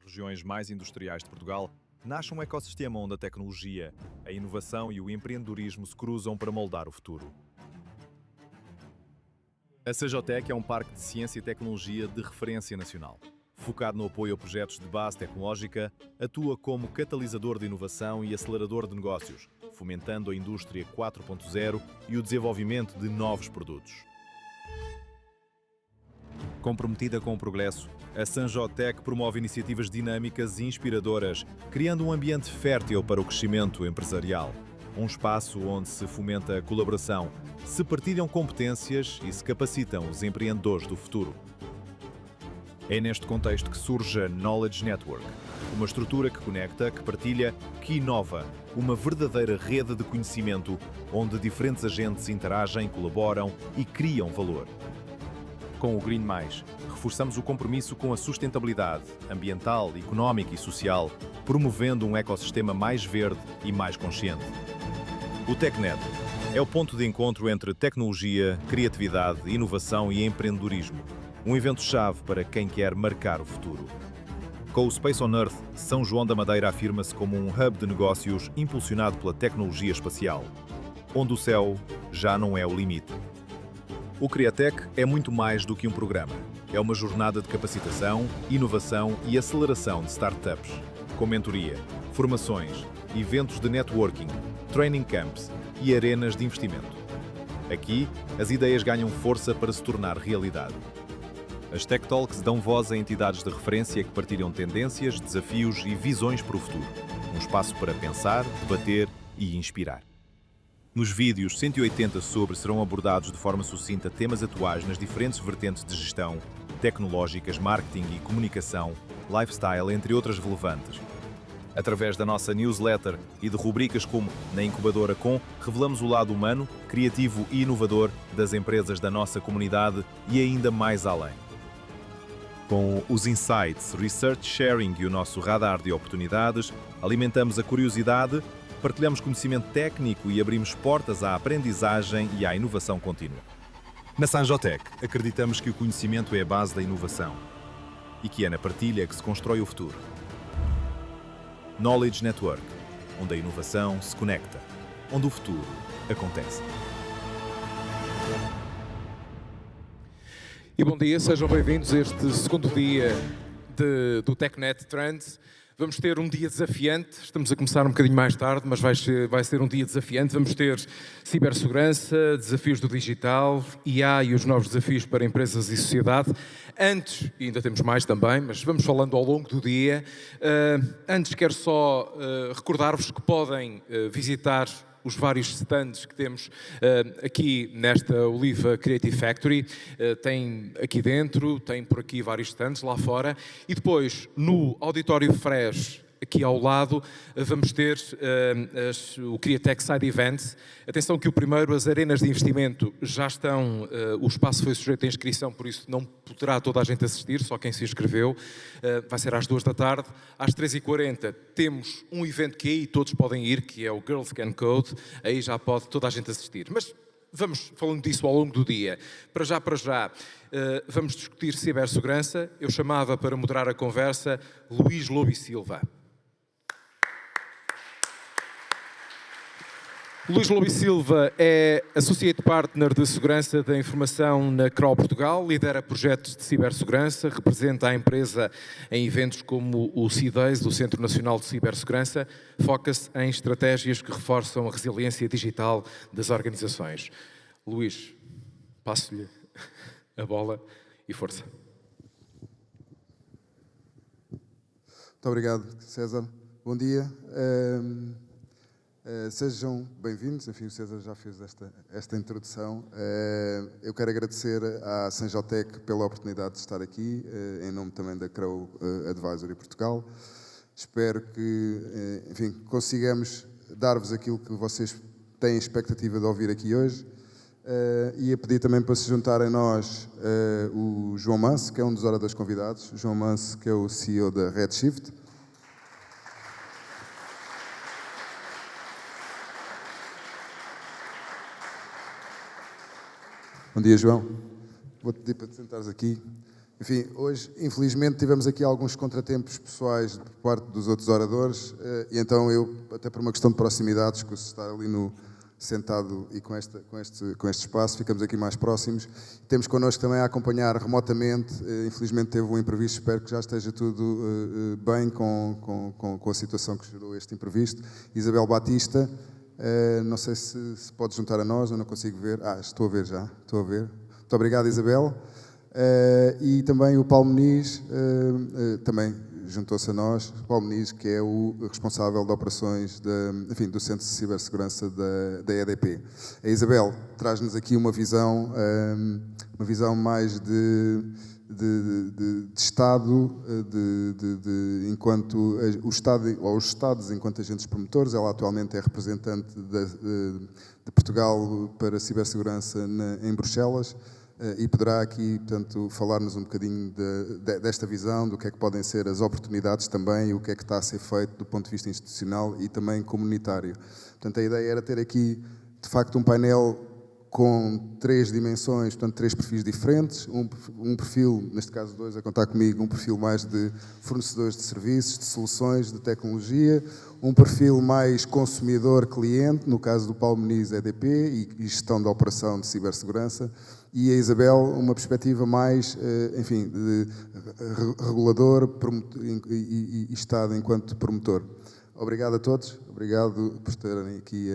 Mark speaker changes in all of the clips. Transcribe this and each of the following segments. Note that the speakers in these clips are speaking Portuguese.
Speaker 1: regiões mais industriais de Portugal, nasce um ecossistema onde a tecnologia, a inovação e o empreendedorismo se cruzam para moldar o futuro. A CJTEC é um parque de ciência e tecnologia de referência nacional. Focado no apoio a projetos de base tecnológica, atua como catalisador de inovação e acelerador de negócios, fomentando a indústria 4.0 e o desenvolvimento de novos produtos. Comprometida com o progresso, a CJTEC promove iniciativas dinâmicas e inspiradoras, criando um ambiente fértil para o crescimento empresarial. Um espaço onde se fomenta a colaboração, se partilham competências e se capacitam os empreendedores do futuro. É neste contexto que surge a Knowledge Network, uma estrutura que conecta, que partilha, que inova, uma verdadeira rede de conhecimento onde diferentes agentes interagem, colaboram e criam valor. Com o Green+, reforçamos o compromisso com a sustentabilidade ambiental, económica e social, promovendo um ecossistema mais verde e mais consciente. O TechNet é o ponto de encontro entre tecnologia, criatividade, inovação e empreendedorismo. Um evento-chave para quem quer marcar o futuro. Com o Space on Earth, São João da Madeira afirma-se como um hub de negócios impulsionado pela tecnologia espacial, onde o céu já não é o limite. O Criatec é muito mais do que um programa. É uma jornada de capacitação, inovação e aceleração de startups, com mentoria, formações, eventos de networking, training camps e arenas de investimento. Aqui, as ideias ganham força para se tornar realidade. As Tech Talks dão voz a entidades de referência que partilham tendências, desafios e visões para o futuro. Um espaço para pensar, debater e inspirar. Nos vídeos 180 serão abordados de forma sucinta temas atuais nas diferentes vertentes de gestão, tecnológicas, marketing e comunicação, lifestyle, entre outras relevantes. Através da nossa newsletter e de rubricas como Na Incubadora Com, revelamos o lado humano, criativo e inovador das empresas da nossa comunidade e ainda mais além. Com os insights, research sharing e o nosso radar de oportunidades, alimentamos a curiosidade, partilhamos conhecimento técnico e abrimos portas à aprendizagem e à inovação contínua. Na CJTEC, acreditamos que o conhecimento é a base da inovação e que é na partilha que se constrói o futuro. Knowledge Network, onde a inovação se conecta, onde o futuro acontece.
Speaker 2: E bom dia, sejam bem-vindos a este segundo dia do TechNet Trends. Vamos ter um dia desafiante, estamos a começar um bocadinho mais tarde, mas vai ser um dia desafiante. Vamos ter cibersegurança, desafios do digital, IA e os novos desafios para empresas e sociedade. Antes, e ainda temos mais também, mas vamos falando ao longo do dia. Antes quero só recordar-vos que podem visitar os vários stands que temos aqui nesta Oliva Creative Factory. Tem aqui dentro, tem por aqui vários stands lá fora. E depois, no Auditório Fresh, aqui ao lado, vamos ter o Criatec Side Events. Atenção que o primeiro, as arenas de investimento já estão, o espaço foi sujeito a inscrição, por isso não poderá toda a gente assistir, só quem se inscreveu. Vai ser às 2 da tarde. Às 3h40 temos um evento que aí todos podem ir, que é o Girls Can Code. Aí já pode toda a gente assistir. Mas vamos falando disso ao longo do dia. Para já, vamos discutir cibersegurança. Eu chamava para moderar a conversa Luís Lobo e Silva. Luís Lobo e Silva é Associate Partner de Segurança da Informação na Kroll Portugal, lidera projetos de cibersegurança, representa a empresa em eventos como o C-Days, do Centro Nacional de Cibersegurança, foca-se em estratégias que reforçam a resiliência digital das organizações. Luís, passo-lhe a bola e força.
Speaker 3: Muito obrigado, César. Bom dia. Sejam bem-vindos, enfim, o César já fez esta introdução. Eu quero agradecer à CJTEC pela oportunidade de estar aqui, em nome também da Crow Advisory Portugal. Espero que, enfim, consigamos dar-vos aquilo que vocês têm expectativa de ouvir aqui hoje. E a pedir também para se juntar a nós o João Manso, que é um dos oradores convidados. João Manso, que é o CEO da Redshift. Bom dia, João. Vou-te pedir para te sentares aqui. Enfim, hoje, infelizmente, tivemos aqui alguns contratempos pessoais por parte dos outros oradores e então eu, até por uma questão de proximidade, escuso estar ali sentado e com este espaço, ficamos aqui mais próximos. Temos connosco também a acompanhar remotamente, infelizmente teve um imprevisto, espero que já esteja tudo bem com a situação que gerou este imprevisto. Isabel Batista, não sei se pode juntar a nós, eu não consigo ver. Estou a ver já, estou a ver. Muito obrigado, Isabel. E também o Paulo Muniz, também juntou-se a nós, o Paulo Muniz, que é o responsável de operações do Centro de Cibersegurança da EDP. A Isabel traz-nos aqui uma visão mais de Estado, enquanto o Estado, ou os Estados enquanto agentes promotores. Ela atualmente é representante de Portugal para a cibersegurança em Bruxelas. E poderá aqui, portanto, falar-nos um bocadinho desta visão, do que é que podem ser as oportunidades também, e o que é que está a ser feito do ponto de vista institucional e também comunitário. Portanto, a ideia era ter aqui, de facto, um painel com 3 dimensões, portanto, 3 perfis diferentes, um perfil, neste caso 2 a contar comigo, um perfil mais de fornecedores de serviços, de soluções, de tecnologia, um perfil mais consumidor-cliente, no caso do Paulo Muniz, EDP, e gestão da operação de cibersegurança, e a Isabel, uma perspectiva mais, de regulador e Estado enquanto promotor. Obrigado a todos, obrigado por estarem aqui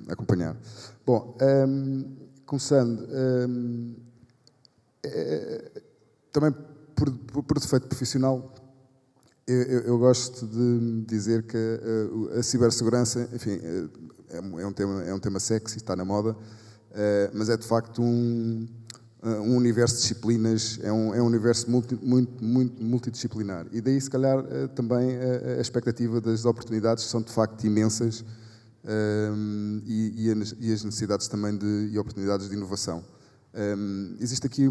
Speaker 3: a acompanhar. Bom, começando, também por defeito profissional, eu gosto de dizer que a cibersegurança, enfim, é um tema sexy, está na moda, mas é de facto um universo de disciplinas, é um universo muito multidisciplinar. E daí, se calhar, também a expectativa das oportunidades são de facto imensas e as necessidades também e oportunidades de inovação. Existe aqui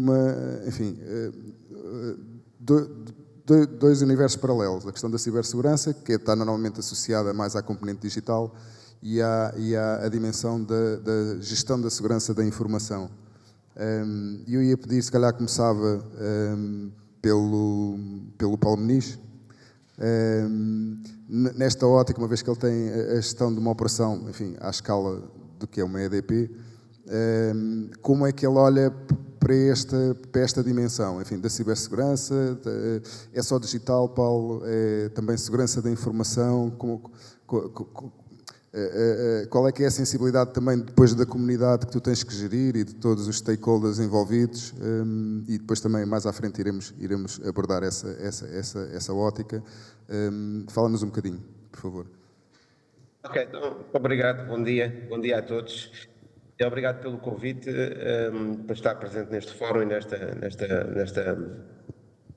Speaker 3: dois universos paralelos. A questão da cibersegurança, que está normalmente associada mais à componente digital, e à dimensão da gestão da segurança da informação. Eu ia pedir, se calhar começava pelo Paulo Muniz, nesta ótica, uma vez que ele tem a gestão de uma operação, enfim, à escala do que é uma EDP, como é que ele olha para esta dimensão, enfim, da cibersegurança? É só digital, Paulo? É também segurança da informação? Qual é que é a sensibilidade também depois da comunidade que tu tens que gerir e de todos os stakeholders envolvidos, e depois também mais à frente iremos abordar essa ótica. Fala-nos um bocadinho, por favor.
Speaker 4: Ok, então, obrigado, bom dia a todos. E obrigado pelo convite para estar presente neste fórum e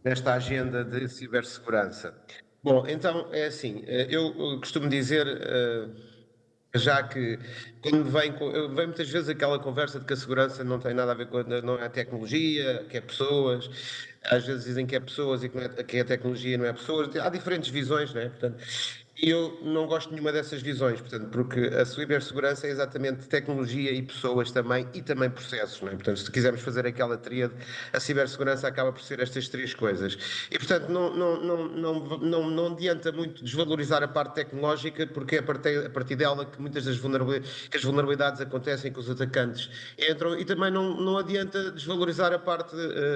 Speaker 4: nesta agenda de cibersegurança. Bom, então é assim, eu costumo dizer, já que quando vem muitas vezes aquela conversa de que a segurança não tem nada a ver com não é a tecnologia, que é pessoas, às vezes dizem que é pessoas e que a tecnologia não é pessoas, há diferentes visões, não é? Portanto, eu não gosto de nenhuma dessas visões, portanto, porque a cibersegurança é exatamente tecnologia e pessoas também, e também processos, não é? Portanto, se quisermos fazer aquela tríade, a cibersegurança acaba por ser estas 3 coisas. E, portanto, não adianta muito desvalorizar a parte tecnológica, porque é a partir dela que muitas das vulnerabilidades acontecem, que os atacantes entram, e também não adianta desvalorizar a parte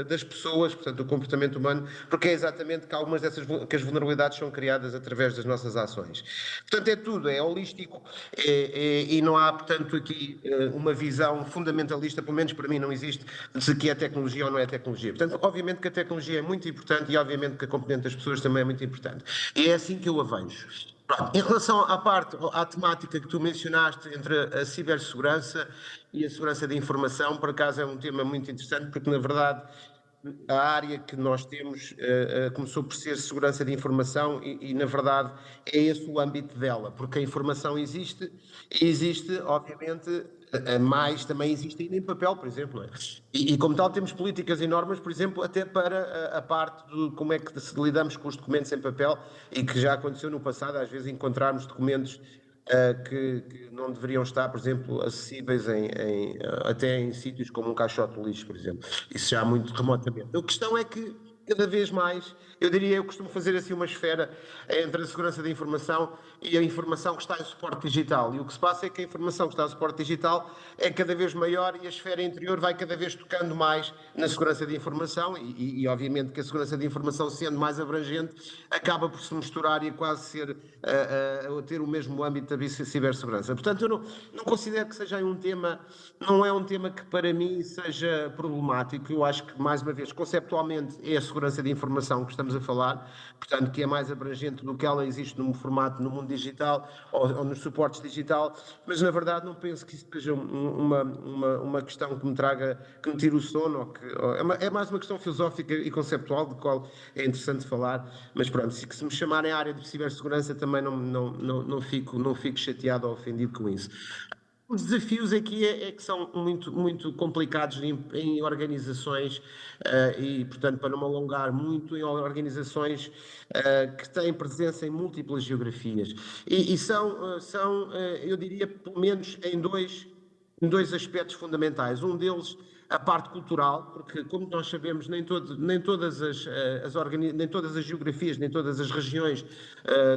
Speaker 4: das pessoas, portanto, do comportamento humano, porque é exatamente que algumas que as vulnerabilidades são criadas através das nossas ações. Portanto, é tudo, é holístico, e não há, portanto, aqui uma visão fundamentalista, pelo menos para mim não existe, de que é tecnologia ou não é tecnologia. Portanto, obviamente que a tecnologia é muito importante e obviamente que a componente das pessoas também é muito importante. E é assim que eu a vejo. Pronto. Em relação à temática que tu mencionaste entre a cibersegurança e a segurança da informação, por acaso é um tema muito interessante, porque na verdade a área que nós temos começou por ser segurança de informação e, na verdade, é esse o âmbito dela, porque a informação existe, e existe, obviamente, mais também existe ainda em papel, por exemplo. Não é? E, como tal, temos políticas e normas, por exemplo, até para a parte de como é que lidamos com os documentos em papel, e que já aconteceu no passado, às vezes, encontrarmos documentos que não deveriam estar, por exemplo, acessíveis até em sítios como um caixote de lixo, por exemplo. Isso já muito remotamente. A questão é que cada vez mais, eu costumo fazer assim uma esfera entre a segurança da informação e a informação que está em suporte digital. E o que se passa é que a informação que está em suporte digital é cada vez maior e a esfera interior vai cada vez tocando mais na segurança da informação e obviamente que a segurança da informação, sendo mais abrangente, acaba por se misturar e quase ser, ter o mesmo âmbito da cibersegurança. Portanto, eu não considero que seja um tema, não é um tema que para mim seja problemático. Eu acho que, mais uma vez, conceptualmente é a segurança da informação que estamos a falar, portanto, que é mais abrangente do que ela existe no formato no mundo digital ou nos suportes digital, mas na verdade não penso que isso seja uma questão que me tire o sono, é mais uma questão filosófica e conceptual, de qual é interessante falar, mas pronto, se me chamarem à área de cibersegurança também não fico chateado ou ofendido com isso. Os desafios aqui é que são muito complicados em organizações e, portanto, para não me alongar muito, em organizações que têm presença em múltiplas geografias. E são, eu diria, pelo menos em dois aspectos fundamentais. Um deles, a parte cultural, porque, como nós sabemos, nem todas as geografias, nem todas as regiões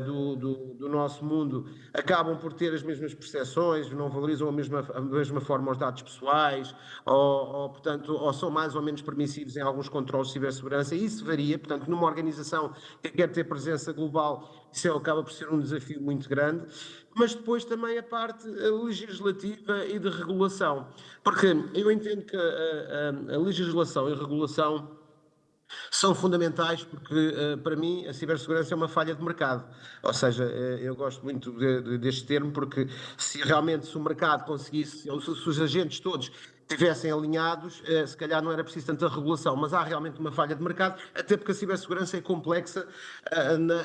Speaker 4: do nosso mundo acabam por ter as mesmas percepções, não valorizam a mesma forma os dados pessoais, portanto, ou são mais ou menos permissivos em alguns controles de cibersegurança, e isso varia. Portanto, numa organização que quer ter presença global, isso acaba por ser um desafio muito grande. Mas depois também a parte legislativa e de regulação, porque eu entendo que a legislação e a regulação são fundamentais porque, para mim, a cibersegurança é uma falha de mercado. Ou seja, eu gosto muito deste termo porque se realmente o mercado conseguisse, ou se os agentes todos estivessem alinhados, se calhar não era preciso tanta regulação, mas há realmente uma falha de mercado, até porque a cibersegurança é complexa,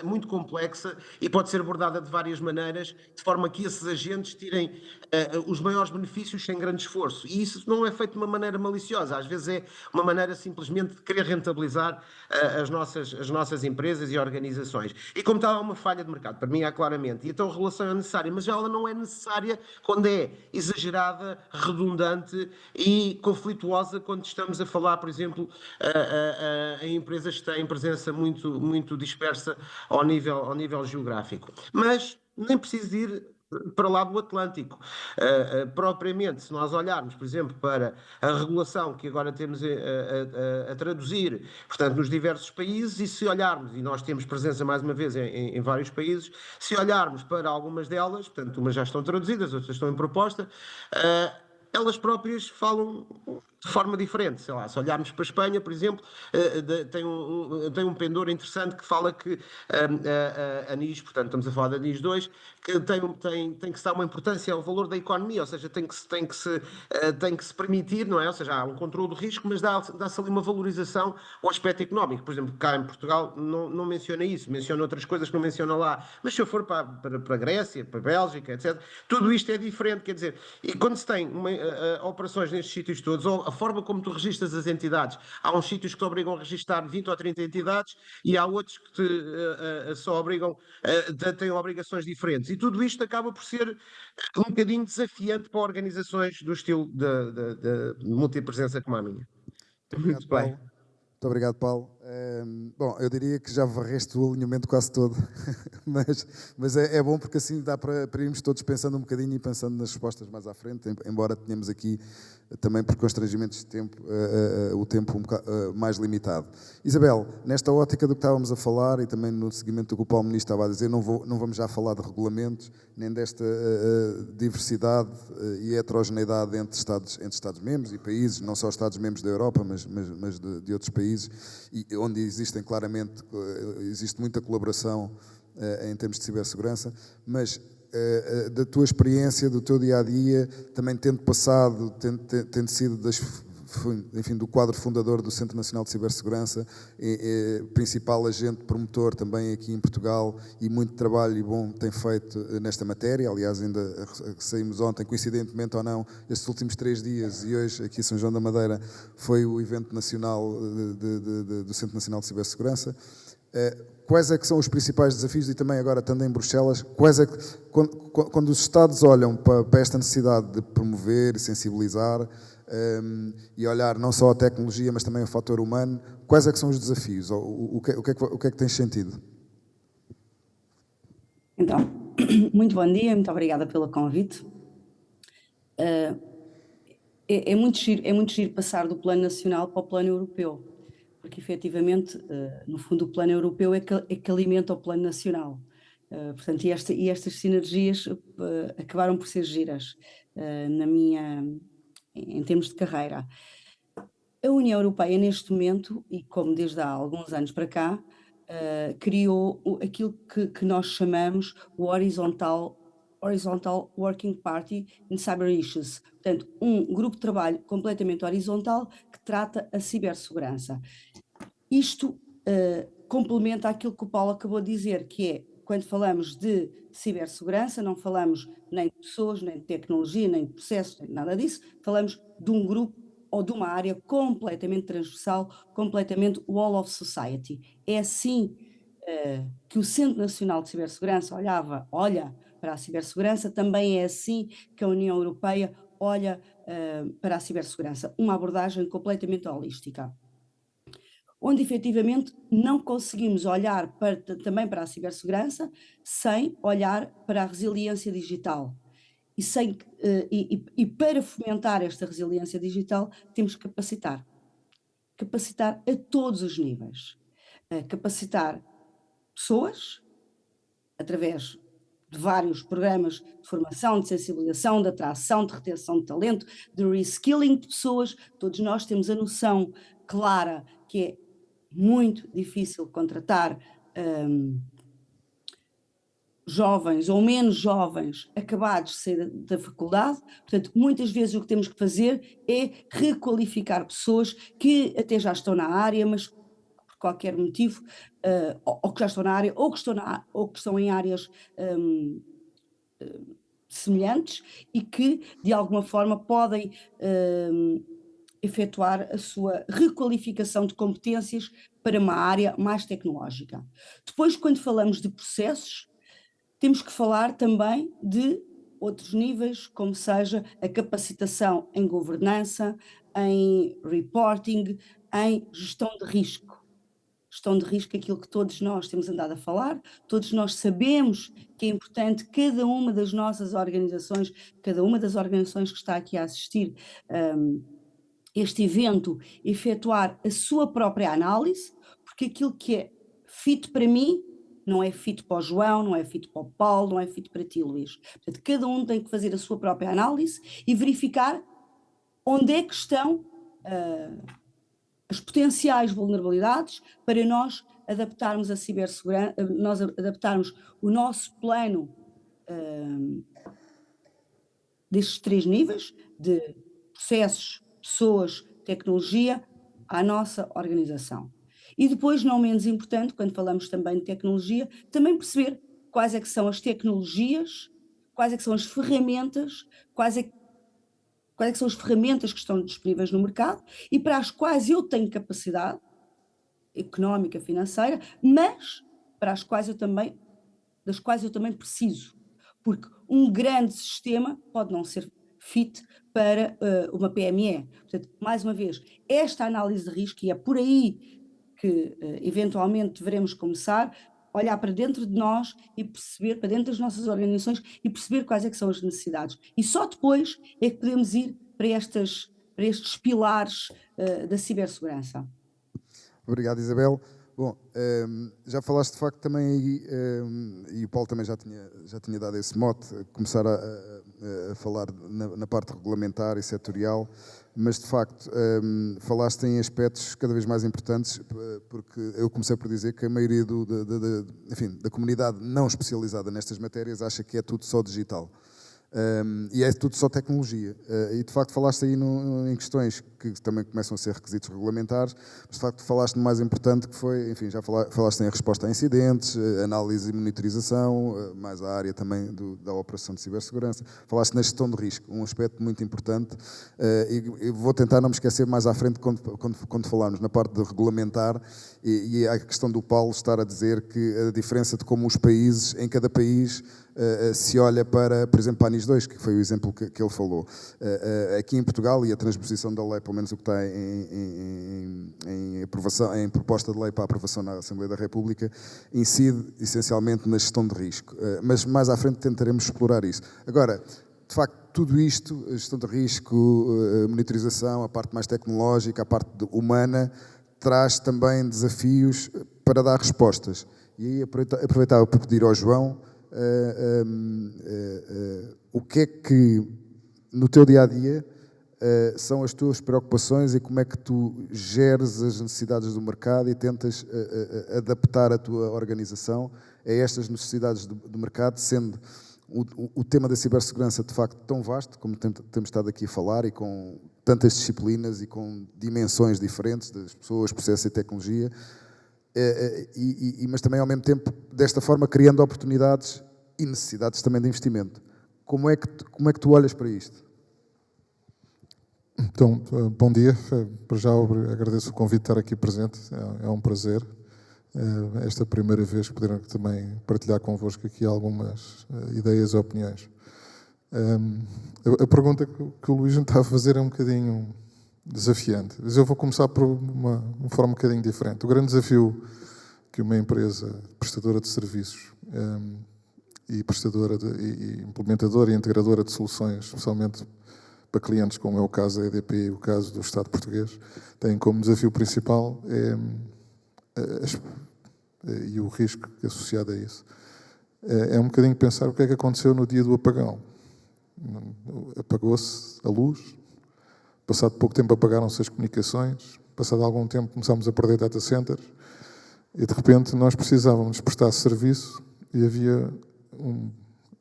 Speaker 4: muito complexa, e pode ser abordada de várias maneiras, de forma que esses agentes tirem os maiores benefícios sem grande esforço. E isso não é feito de uma maneira maliciosa, às vezes é uma maneira simplesmente de querer rentabilizar as nossas empresas e organizações. E como tal, há uma falha de mercado, para mim há claramente, e então a regulação é necessária, mas ela não é necessária quando é exagerada, redundante e conflituosa, quando estamos a falar, por exemplo, em empresas que têm presença muito dispersa ao nível geográfico. Mas nem preciso ir para lá do Atlântico. Propriamente, se nós olharmos, por exemplo, para a regulação que agora temos a traduzir, portanto, nos diversos países, e se olharmos, e nós temos presença mais uma vez em vários países, se olharmos para algumas delas, portanto, umas já estão traduzidas, outras estão em proposta, elas próprias falam de forma diferente. Sei lá, se olharmos para a Espanha, por exemplo, tem um pendor interessante que fala que a NIS, portanto estamos a falar da NIS 2, que tem que se dar uma importância ao valor da economia, ou seja, tem que se permitir, não é? Ou seja, há um controle do risco, mas dá-se ali uma valorização ao aspecto económico. Por exemplo, cá em Portugal não menciona isso, menciona outras coisas que não menciona lá, mas se eu for para a Grécia, para a Bélgica, etc., tudo isto é diferente, quer dizer, e quando se tem operações nestes sítios todos, ou a forma como tu registras as entidades, há uns sítios que te obrigam a registrar 20 ou 30 entidades e há outros que só obrigam, têm obrigações diferentes. E tudo isto acaba por ser um bocadinho desafiante para organizações do estilo de multipresença como a minha.
Speaker 3: Muito bem. Muito obrigado, Paulo. Bom, eu diria que já varreste o alinhamento quase todo, mas é bom porque assim dá para irmos todos pensando um bocadinho e pensando nas respostas mais à frente, embora tenhamos aqui também por constrangimentos de tempo, o tempo um bocado mais limitado. Isabel, nesta ótica do que estávamos a falar e também no seguimento do que o Paulo Ministro estava a dizer, não vamos já falar de regulamentos, nem desta diversidade e heterogeneidade entre Estados-membros e países, não só Estados-membros da Europa, mas de outros países, e onde existe muita colaboração em termos de cibersegurança, mas da tua experiência, do teu dia-a-dia, também tendo passado, tendo sido do quadro fundador do Centro Nacional de Cibersegurança, principal agente promotor também aqui em Portugal, e muito trabalho e bom tem feito nesta matéria. Aliás, ainda saímos ontem, coincidentemente ou não, estes últimos 3 dias, e hoje aqui em São João da Madeira foi o evento nacional do Centro Nacional de Cibersegurança. Quais é que são os principais desafios e também agora estando em Bruxelas, quando os Estados olham para esta necessidade de promover e sensibilizar e olhar não só a tecnologia, mas também o fator humano, quais é que são os desafios? O que é que tens sentido?
Speaker 5: Então, muito bom dia, muito obrigada pelo convite. É muito giro passar do plano nacional para o plano europeu, porque efetivamente, no fundo, o plano europeu é que alimenta o plano nacional. Portanto, e estas sinergias acabaram por ser giras em termos de carreira. A União Europeia, neste momento, e como desde há alguns anos para cá, criou aquilo que nós chamamos o Horizontal Working Party in Cyber Issues. Portanto, um grupo de trabalho completamente horizontal que trata a cibersegurança. Isto complementa aquilo que o Paulo acabou de dizer, que é, quando falamos de cibersegurança, não falamos nem de pessoas, nem de tecnologia, nem de processos, nem de nada disso, falamos de um grupo ou de uma área completamente transversal, completamente wall of society. É assim que o Centro Nacional de Cibersegurança olha para a cibersegurança, também é assim que a União Europeia olha para a cibersegurança, uma abordagem completamente holística, onde efetivamente não conseguimos olhar também para a cibersegurança sem olhar para a resiliência digital. E para fomentar esta resiliência digital temos que capacitar a todos os níveis, capacitar pessoas através de vários programas de formação, de sensibilização, de atração, de retenção de talento, de reskilling de pessoas. Todos nós temos a noção clara que é muito difícil contratar jovens ou menos jovens acabados de sair da faculdade. Portanto, muitas vezes o que temos que fazer é requalificar pessoas que até já estão na área, mas por qualquer motivo, ou que já estão na área, ou que estão em áreas semelhantes e que, de alguma forma, podem efetuar a sua requalificação de competências para uma área mais tecnológica. Depois, quando falamos de processos, temos que falar também de outros níveis, como seja a capacitação em governança, em reporting, em gestão de risco. Gestão de risco é aquilo que todos nós temos andado a falar, todos nós sabemos que é importante cada uma das nossas organizações, cada uma das organizações que está aqui a assistir este evento, efetuar a sua própria análise, porque aquilo que é fit para mim não é fit para o João, não é fit para o Paulo, não é fit para ti, Luís. Portanto, cada um tem que fazer a sua própria análise e verificar onde é que estão as potenciais vulnerabilidades para nós adaptarmos a cibersegurança, nós adaptarmos o nosso plano destes 3 níveis de processos, pessoas, tecnologia, à nossa organização. E depois, não menos importante, quando falamos também de tecnologia, também perceber quais é que são as tecnologias, quais é que são as ferramentas, quais é que são as ferramentas que estão disponíveis no mercado e para as quais eu tenho capacidade económica, financeira, mas para as quais das quais eu também preciso. Porque um grande sistema pode não ser fit para uma PME. Portanto, mais uma vez, esta análise de risco, e é por aí que eventualmente devemos começar, olhar para dentro de nós e perceber, para dentro das nossas organizações e perceber quais é que são as necessidades. E só depois é que podemos ir para estes pilares da cibersegurança.
Speaker 3: Obrigado, Isabel. Bom, já falaste de facto também aí, e o Paulo também já tinha dado esse mote, começar a falar na parte regulamentar e setorial, mas de facto falaste em aspectos cada vez mais importantes, porque eu comecei por dizer que a maioria da comunidade não especializada nestas matérias acha que é tudo só digital. E é tudo só tecnologia. E de facto falaste aí em questões que também começam a ser requisitos regulamentares, mas de facto falaste no mais importante, que foi, enfim, já falaste em resposta a incidentes, análise e monitorização, mais a área também da operação de cibersegurança. Falaste na gestão de risco, um aspecto muito importante, e vou tentar não me esquecer mais à frente quando falarmos na parte de regulamentar, e a questão do Paulo estar a dizer que a diferença de como os países, em cada país, se olha para, por exemplo, para a NIS 2, que foi o exemplo que ele falou. Aqui em Portugal, e a transposição da lei, pelo menos o que está em aprovação, em proposta de lei para aprovação na Assembleia da República, incide essencialmente na gestão de risco. Mas mais à frente tentaremos explorar isso. Agora, de facto, tudo isto, a gestão de risco, a monitorização, a parte mais tecnológica, a parte humana, traz também desafios para dar respostas. E aí aproveitava para pedir ao João o que é que, no teu dia-a-dia, são as tuas preocupações e como é que tu geres as necessidades do mercado e tentas adaptar a tua organização a estas necessidades do mercado, sendo o tema da cibersegurança de facto tão vasto, como temos estado aqui a falar, e com tantas disciplinas e com dimensões diferentes das pessoas, processos e tecnologia, mas também ao mesmo tempo, desta forma, criando oportunidades e necessidades também de investimento. Como é que tu olhas para isto?
Speaker 6: Então, bom dia. Para já agradeço o convite de estar aqui presente. É um prazer. Esta é a primeira vez que poderão também partilhar convosco aqui algumas ideias e opiniões. A pergunta que o Luís me está a fazer é um bocadinho desafiante, mas eu vou começar por uma forma um bocadinho diferente. O grande desafio que uma empresa prestadora de serviços e implementadora e integradora de soluções, especialmente para clientes como é o caso da EDP e o caso do Estado português, tem como desafio principal e o risco associado a isso. É um bocadinho pensar o que é que aconteceu no dia do apagão. Apagou-se a luz, passado pouco tempo apagaram-se as comunicações, passado algum tempo começámos a perder data centers e de repente nós precisávamos prestar serviço e havia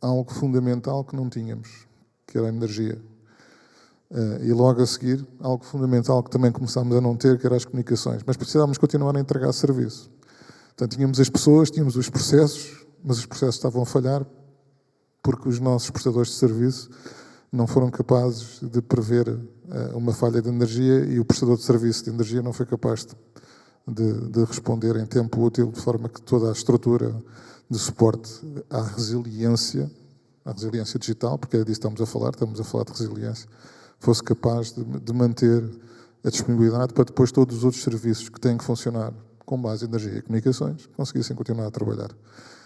Speaker 6: algo fundamental que não tínhamos, que era a energia. E logo a seguir, algo fundamental que também começámos a não ter, que eram as comunicações. Mas precisávamos continuar a entregar serviço. Portanto, tínhamos as pessoas, tínhamos os processos, mas os processos estavam a falhar porque os nossos prestadores de serviço não foram capazes de prever uma falha de energia e o prestador de serviço de energia não foi capaz de responder em tempo útil, de forma que toda a estrutura de suporte à resiliência digital, porque é disso que estamos a falar de resiliência, fosse capaz de manter a disponibilidade para depois todos os outros serviços que têm que funcionar com base em energia e comunicações conseguissem continuar a trabalhar.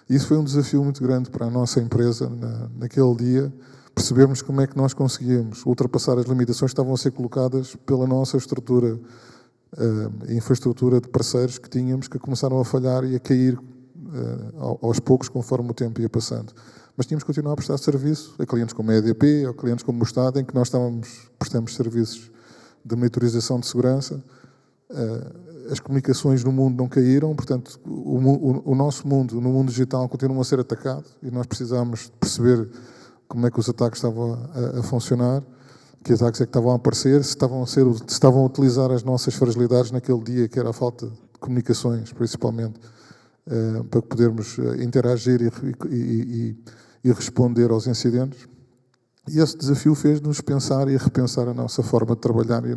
Speaker 6: E isso foi um desafio muito grande para a nossa empresa naquele dia, percebermos como é que nós conseguíamos ultrapassar as limitações que estavam a ser colocadas pela nossa estrutura, infraestrutura de parceiros que tínhamos, que começaram a falhar e a cair aos poucos conforme o tempo ia passando. Mas tínhamos que continuar a prestar serviço a clientes como a EDP, a clientes como o Estado, em que nós prestamos serviços de monitorização de segurança. As comunicações no mundo não caíram, portanto, o nosso mundo, no mundo digital, continua a ser atacado e nós precisamos perceber como é que os ataques estavam a funcionar, que ataques é que estavam a aparecer, se estavam a utilizar as nossas fragilidades naquele dia, que era a falta de comunicações, principalmente, para podermos interagir e responder aos incidentes. E esse desafio fez-nos pensar e repensar a nossa forma de trabalhar e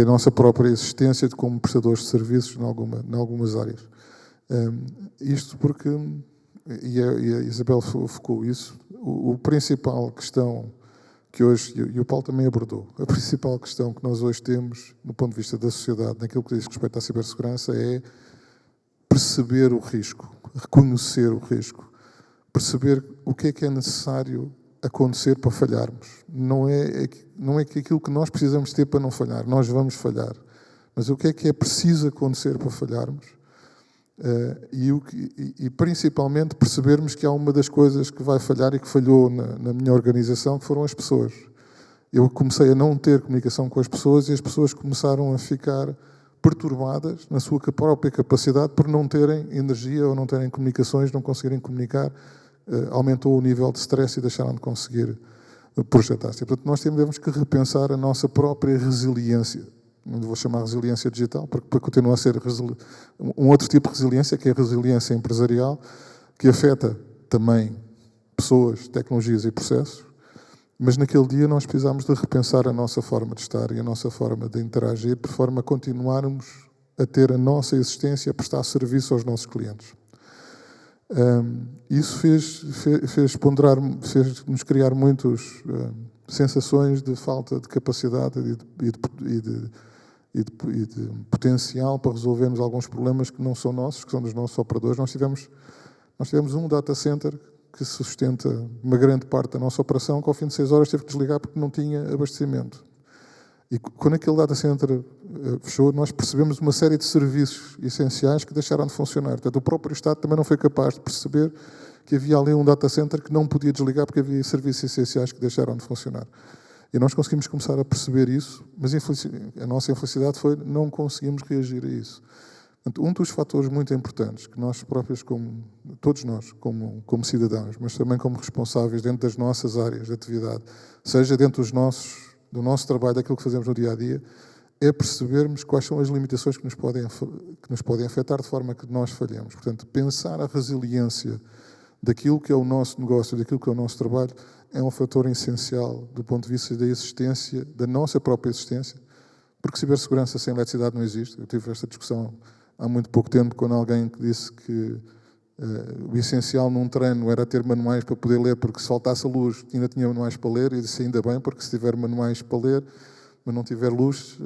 Speaker 6: a nossa própria existência como prestadores de serviços em algumas áreas. Isto porque, e a Isabel focou isso, o principal questão que hoje, e o Paulo também abordou, a principal questão que nós hoje temos, no ponto de vista da sociedade, naquilo que diz respeito à cibersegurança, é perceber o risco, reconhecer o risco, perceber o que é necessário acontecer para falharmos. Não é que aquilo que nós precisamos ter para não falhar, nós vamos falhar, mas o que é preciso acontecer para falharmos, e principalmente percebermos que há uma das coisas que vai falhar e que falhou na minha organização, que foram as pessoas. Eu comecei a não ter comunicação com as pessoas e as pessoas começaram a ficar perturbadas na sua própria capacidade por não terem energia ou não terem comunicações, não conseguirem comunicar aumentou o nível de stress e deixaram de conseguir projetar-se. Portanto, nós temos que repensar a nossa própria resiliência. Não vou chamar resiliência digital, porque continua a ser um outro tipo de resiliência, que é a resiliência empresarial, que afeta também pessoas, tecnologias e processos, mas naquele dia nós precisámos de repensar a nossa forma de estar e a nossa forma de interagir, por forma a continuarmos a ter a nossa existência, a prestar serviço aos nossos clientes. Isso fez-nos criar muitas sensações de falta de capacidade e de potencial para resolvermos alguns problemas que não são nossos, que são dos nossos operadores. Nós tivemos um data center que sustenta uma grande parte da nossa operação, que ao fim de 6 horas teve que desligar porque não tinha abastecimento. E quando aquele data center fechou, nós percebemos uma série de serviços essenciais que deixaram de funcionar. Portanto, o próprio Estado também não foi capaz de perceber que havia ali um data center que não podia desligar porque havia serviços essenciais que deixaram de funcionar. E nós conseguimos começar a perceber isso, mas a nossa infelicidade foi não conseguimos reagir a isso. Portanto, um dos fatores muito importantes que nós próprios, todos nós, como cidadãos, mas também como responsáveis dentro das nossas áreas de atividade, seja dentro do nosso trabalho, daquilo que fazemos no dia-a-dia, é percebermos quais são as limitações que nos podem afetar de forma que nós falhemos. Portanto, pensar a resiliência daquilo que é o nosso negócio, daquilo que é o nosso trabalho, é um fator essencial do ponto de vista da existência, da nossa própria existência, porque cibersegurança sem eletricidade não existe. Eu tive esta discussão há muito pouco tempo com alguém que disse que o essencial num treino era ter manuais para poder ler, porque se faltasse a luz ainda tinha manuais para ler, e disse ainda bem, porque se tiver manuais para ler, mas não tiver luz,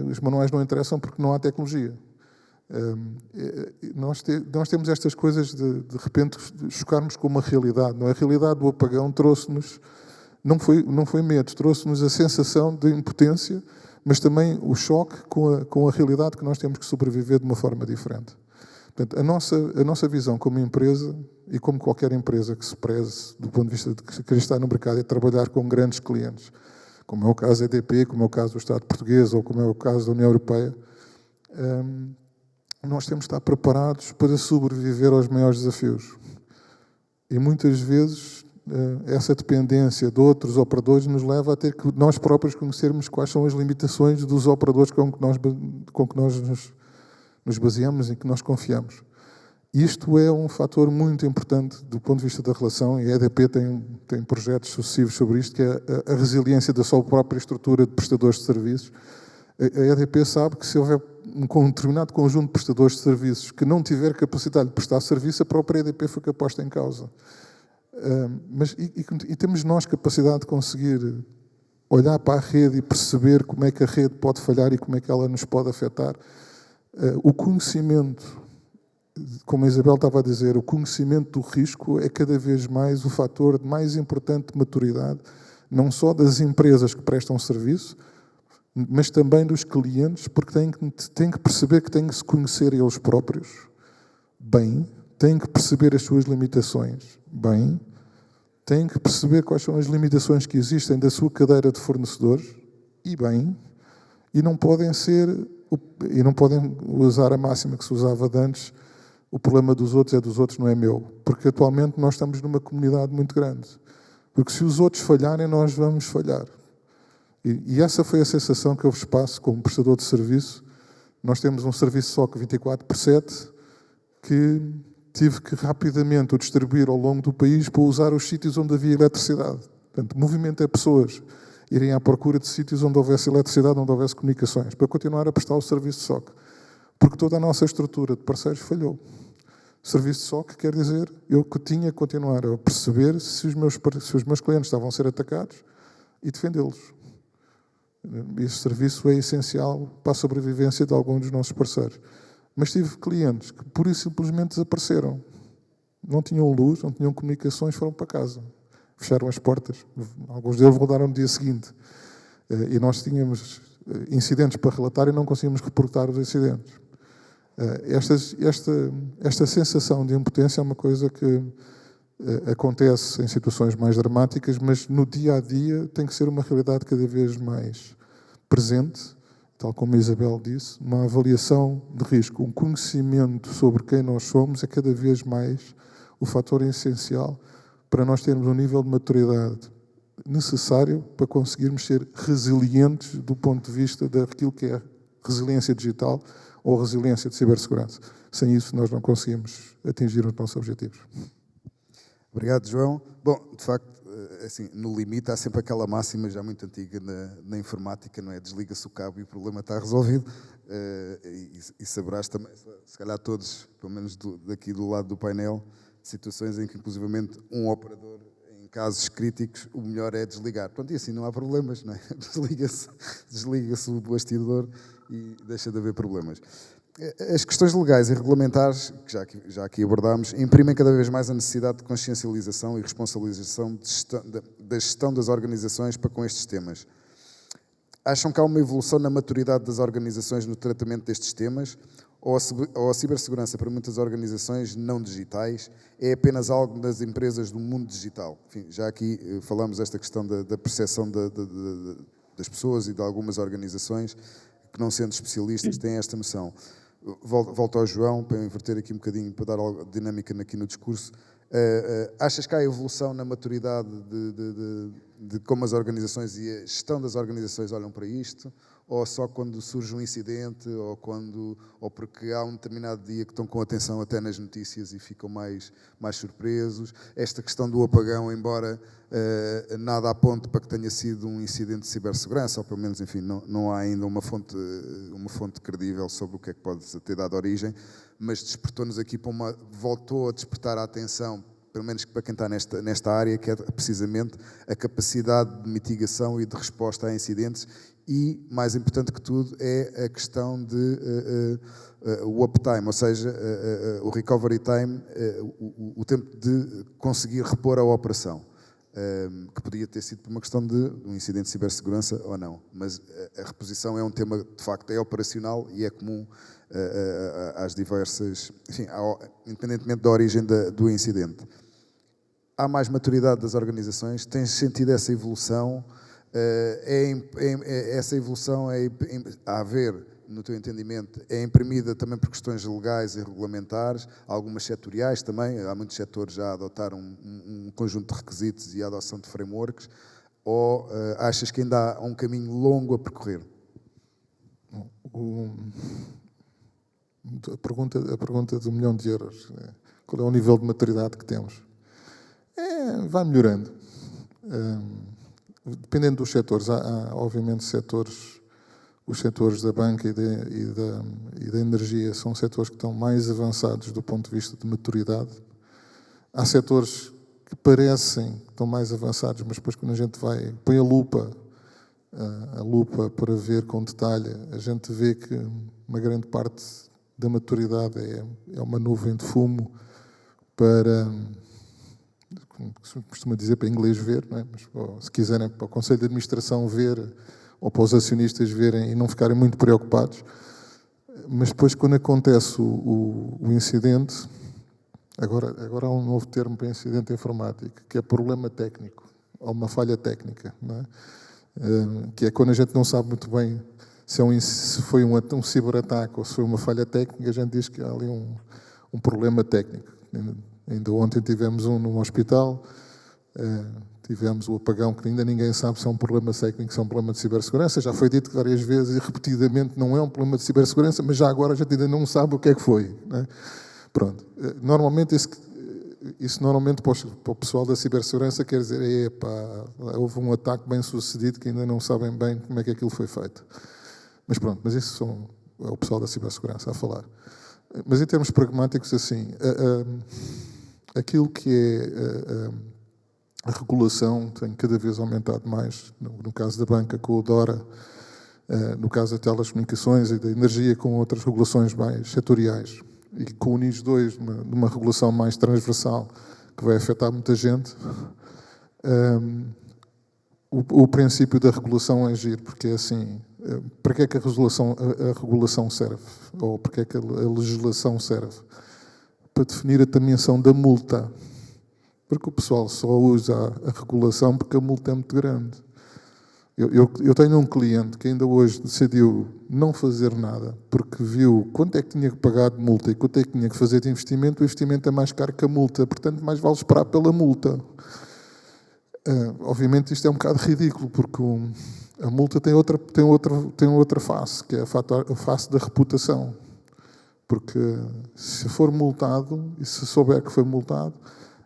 Speaker 6: os manuais não interessam porque não há tecnologia. Nós temos estas coisas de repente chocarmos com uma realidade. Não é? A realidade do apagão trouxe-nos, não foi medo, trouxe-nos a sensação de impotência, mas também o choque com a realidade que nós temos que sobreviver de uma forma diferente. Portanto, a nossa visão como empresa, e como qualquer empresa que se preze do ponto de vista de querer estar no mercado, é trabalhar com grandes clientes, como é o caso da EDP, como é o caso do Estado português ou como é o caso da União Europeia. Nós temos de estar preparados para sobreviver aos maiores desafios. E muitas vezes essa dependência de outros operadores nos leva a ter que nós próprios conhecermos quais são as limitações dos operadores com que nós nos baseamos e que nós confiamos. Isto é um fator muito importante do ponto de vista da relação, e a EDP tem projetos sucessivos sobre isto, que é a resiliência da sua própria estrutura de prestadores de serviços. A EDP sabe que se houver um determinado conjunto de prestadores de serviços que não tiver capacidade de prestar serviço, a própria EDP fica posta em causa. E temos nós capacidade de conseguir olhar para a rede e perceber como é que a rede pode falhar e como é que ela nos pode afetar. O conhecimento, como a Isabel estava a dizer, o conhecimento do risco é cada vez mais o fator mais importante de maturidade, não só das empresas que prestam serviço, mas também dos clientes, porque têm que perceber que têm que se conhecer eles próprios bem, têm que perceber as suas limitações bem, têm que perceber quais são as limitações que existem da sua cadeira de fornecedores e bem, e não podem usar a máxima que se usava de antes: o problema dos outros é dos outros, não é meu. Porque atualmente nós estamos numa comunidade muito grande. Porque se os outros falharem, nós vamos falhar. E essa foi a sensação que eu vos passo como prestador de serviço. Nós temos um serviço SOC 24/7 que tive que rapidamente o distribuir ao longo do país para usar os sítios onde havia eletricidade. Portanto, movimentei pessoas irem à procura de sítios onde houvesse eletricidade, onde houvesse comunicações, para continuar a prestar o serviço de SOC. Porque toda a nossa estrutura de parceiros falhou. Serviço de SOC quer dizer, eu que tinha que continuar a perceber se os meus clientes estavam a ser atacados e defendê-los. Esse serviço é essencial para a sobrevivência de alguns dos nossos parceiros. Mas tive clientes que pura e simplesmente desapareceram. Não tinham luz, não tinham comunicações, foram para casa. Fecharam as portas. Alguns deles voltaram no dia seguinte. E nós tínhamos incidentes para relatar e não conseguimos reportar os incidentes. Esta sensação de impotência é uma coisa que acontece em situações mais dramáticas, mas no dia-a-dia tem que ser uma realidade cada vez mais presente, tal como a Isabel disse, uma avaliação de risco, um conhecimento sobre quem nós somos é cada vez mais o fator essencial para nós termos um nível de maturidade necessário para conseguirmos ser resilientes do ponto de vista daquilo que é resiliência digital ou resiliência de cibersegurança. Sem isso, nós não conseguimos atingir os nossos objetivos.
Speaker 3: Obrigado, João. Bom, de facto, assim, no limite há sempre aquela máxima já muito antiga na informática, não é? Desliga-se o cabo e o problema está resolvido. E saberás também, se calhar todos, pelo menos daqui do lado do painel, situações em que, inclusivamente, um operador, em casos críticos, o melhor é desligar. Pronto, e assim não há problemas, não é? Desliga-se o bastidor e deixa de haver problemas. As questões legais e regulamentares, que já aqui abordámos, imprimem cada vez mais a necessidade de consciencialização e responsabilização da gestão das organizações para com estes temas. Acham que há uma evolução na maturidade das organizações no tratamento destes temas? Ou a cibersegurança para muitas organizações não digitais é apenas algo das empresas do mundo digital? Enfim, já aqui falamos esta questão da percepção das pessoas e de algumas organizações que, não sendo especialistas, têm esta noção. Volto ao João, para inverter aqui um bocadinho, para dar dinâmica aqui no discurso. Achas que há evolução na maturidade de como as organizações e a gestão das organizações olham para isto? Ou só quando surge um incidente, ou porque há um determinado dia que estão com atenção até nas notícias e ficam mais surpresos? Esta questão do apagão, embora nada aponte para que tenha sido um incidente de cibersegurança, ou pelo menos, enfim, não há ainda uma fonte credível sobre o que é que pode ter dado origem, mas despertou-nos aqui para voltou a despertar a atenção, pelo menos para quem está nesta área, que é precisamente a capacidade de mitigação e de resposta a incidentes e, mais importante que tudo, é a questão de o uptime, ou seja, o recovery time, o tempo de conseguir repor a operação, que podia ter sido por uma questão de um incidente de cibersegurança ou não, mas a reposição é um tema, de facto, é operacional e é comum às diversas, enfim, independentemente da origem do incidente. Há mais maturidade das organizações? Tens sentido essa evolução? Essa evolução a haver, no teu entendimento, é imprimida também por questões legais e regulamentares, algumas setoriais também, há muitos setores já a adotar um conjunto de requisitos e a adoção de frameworks, ou achas que ainda há um caminho longo a percorrer?
Speaker 6: A pergunta de €1 milhão, qual é o nível de maturidade que temos? Vai melhorando. Dependendo dos setores, há obviamente os setores da banca e da energia são setores que estão mais avançados do ponto de vista de maturidade. Há setores que parecem que estão mais avançados, mas depois quando a gente põe a lupa para ver com detalhe, a gente vê que uma grande parte da maturidade é uma nuvem de fumo para, como se costuma dizer, para inglês ver, não é? Mas, se quiserem, para o Conselho de Administração ver, ou para os acionistas verem e não ficarem muito preocupados. Mas depois, quando acontece o incidente, agora há um novo termo para incidente informático, que é problema técnico, ou uma falha técnica, não é? Que é quando a gente não sabe muito bem se foi um ciberataque ou se foi uma falha técnica, a gente diz que há ali um problema técnico. Ainda ontem tivemos num hospital, tivemos o apagão, que ainda ninguém sabe se é um problema técnico, se é um problema de cibersegurança. Já foi dito várias vezes e repetidamente não é um problema de cibersegurança, mas já agora a gente ainda não sabe o que é que foi, não é? Pronto. Normalmente isso normalmente para o pessoal da cibersegurança quer dizer, houve um ataque bem sucedido que ainda não sabem bem como é que aquilo foi feito. Mas pronto, mas isso é o pessoal da cibersegurança a falar. Mas em termos pragmáticos, assim, aquilo que é a regulação tem cada vez aumentado mais, no caso da banca com o DORA, no caso das telecomunicações e da energia com outras regulações mais setoriais, e com o NIS 2 numa regulação mais transversal que vai afetar muita gente, o princípio da regulação é agir, porque é assim, para que é que a regulação serve? Ou para que é que a legislação serve? Para definir a dimensão da multa. Porque o pessoal só usa a regulação porque a multa é muito grande. Eu tenho um cliente que ainda hoje decidiu não fazer nada, porque viu quanto é que tinha que pagar de multa e quanto é que tinha que fazer de investimento. O investimento é mais caro que a multa, portanto, mais vale esperar pela multa. Obviamente isto é um bocado ridículo, porque a multa tem outra face, que é a face da reputação. Porque se for multado, e se souber que foi multado,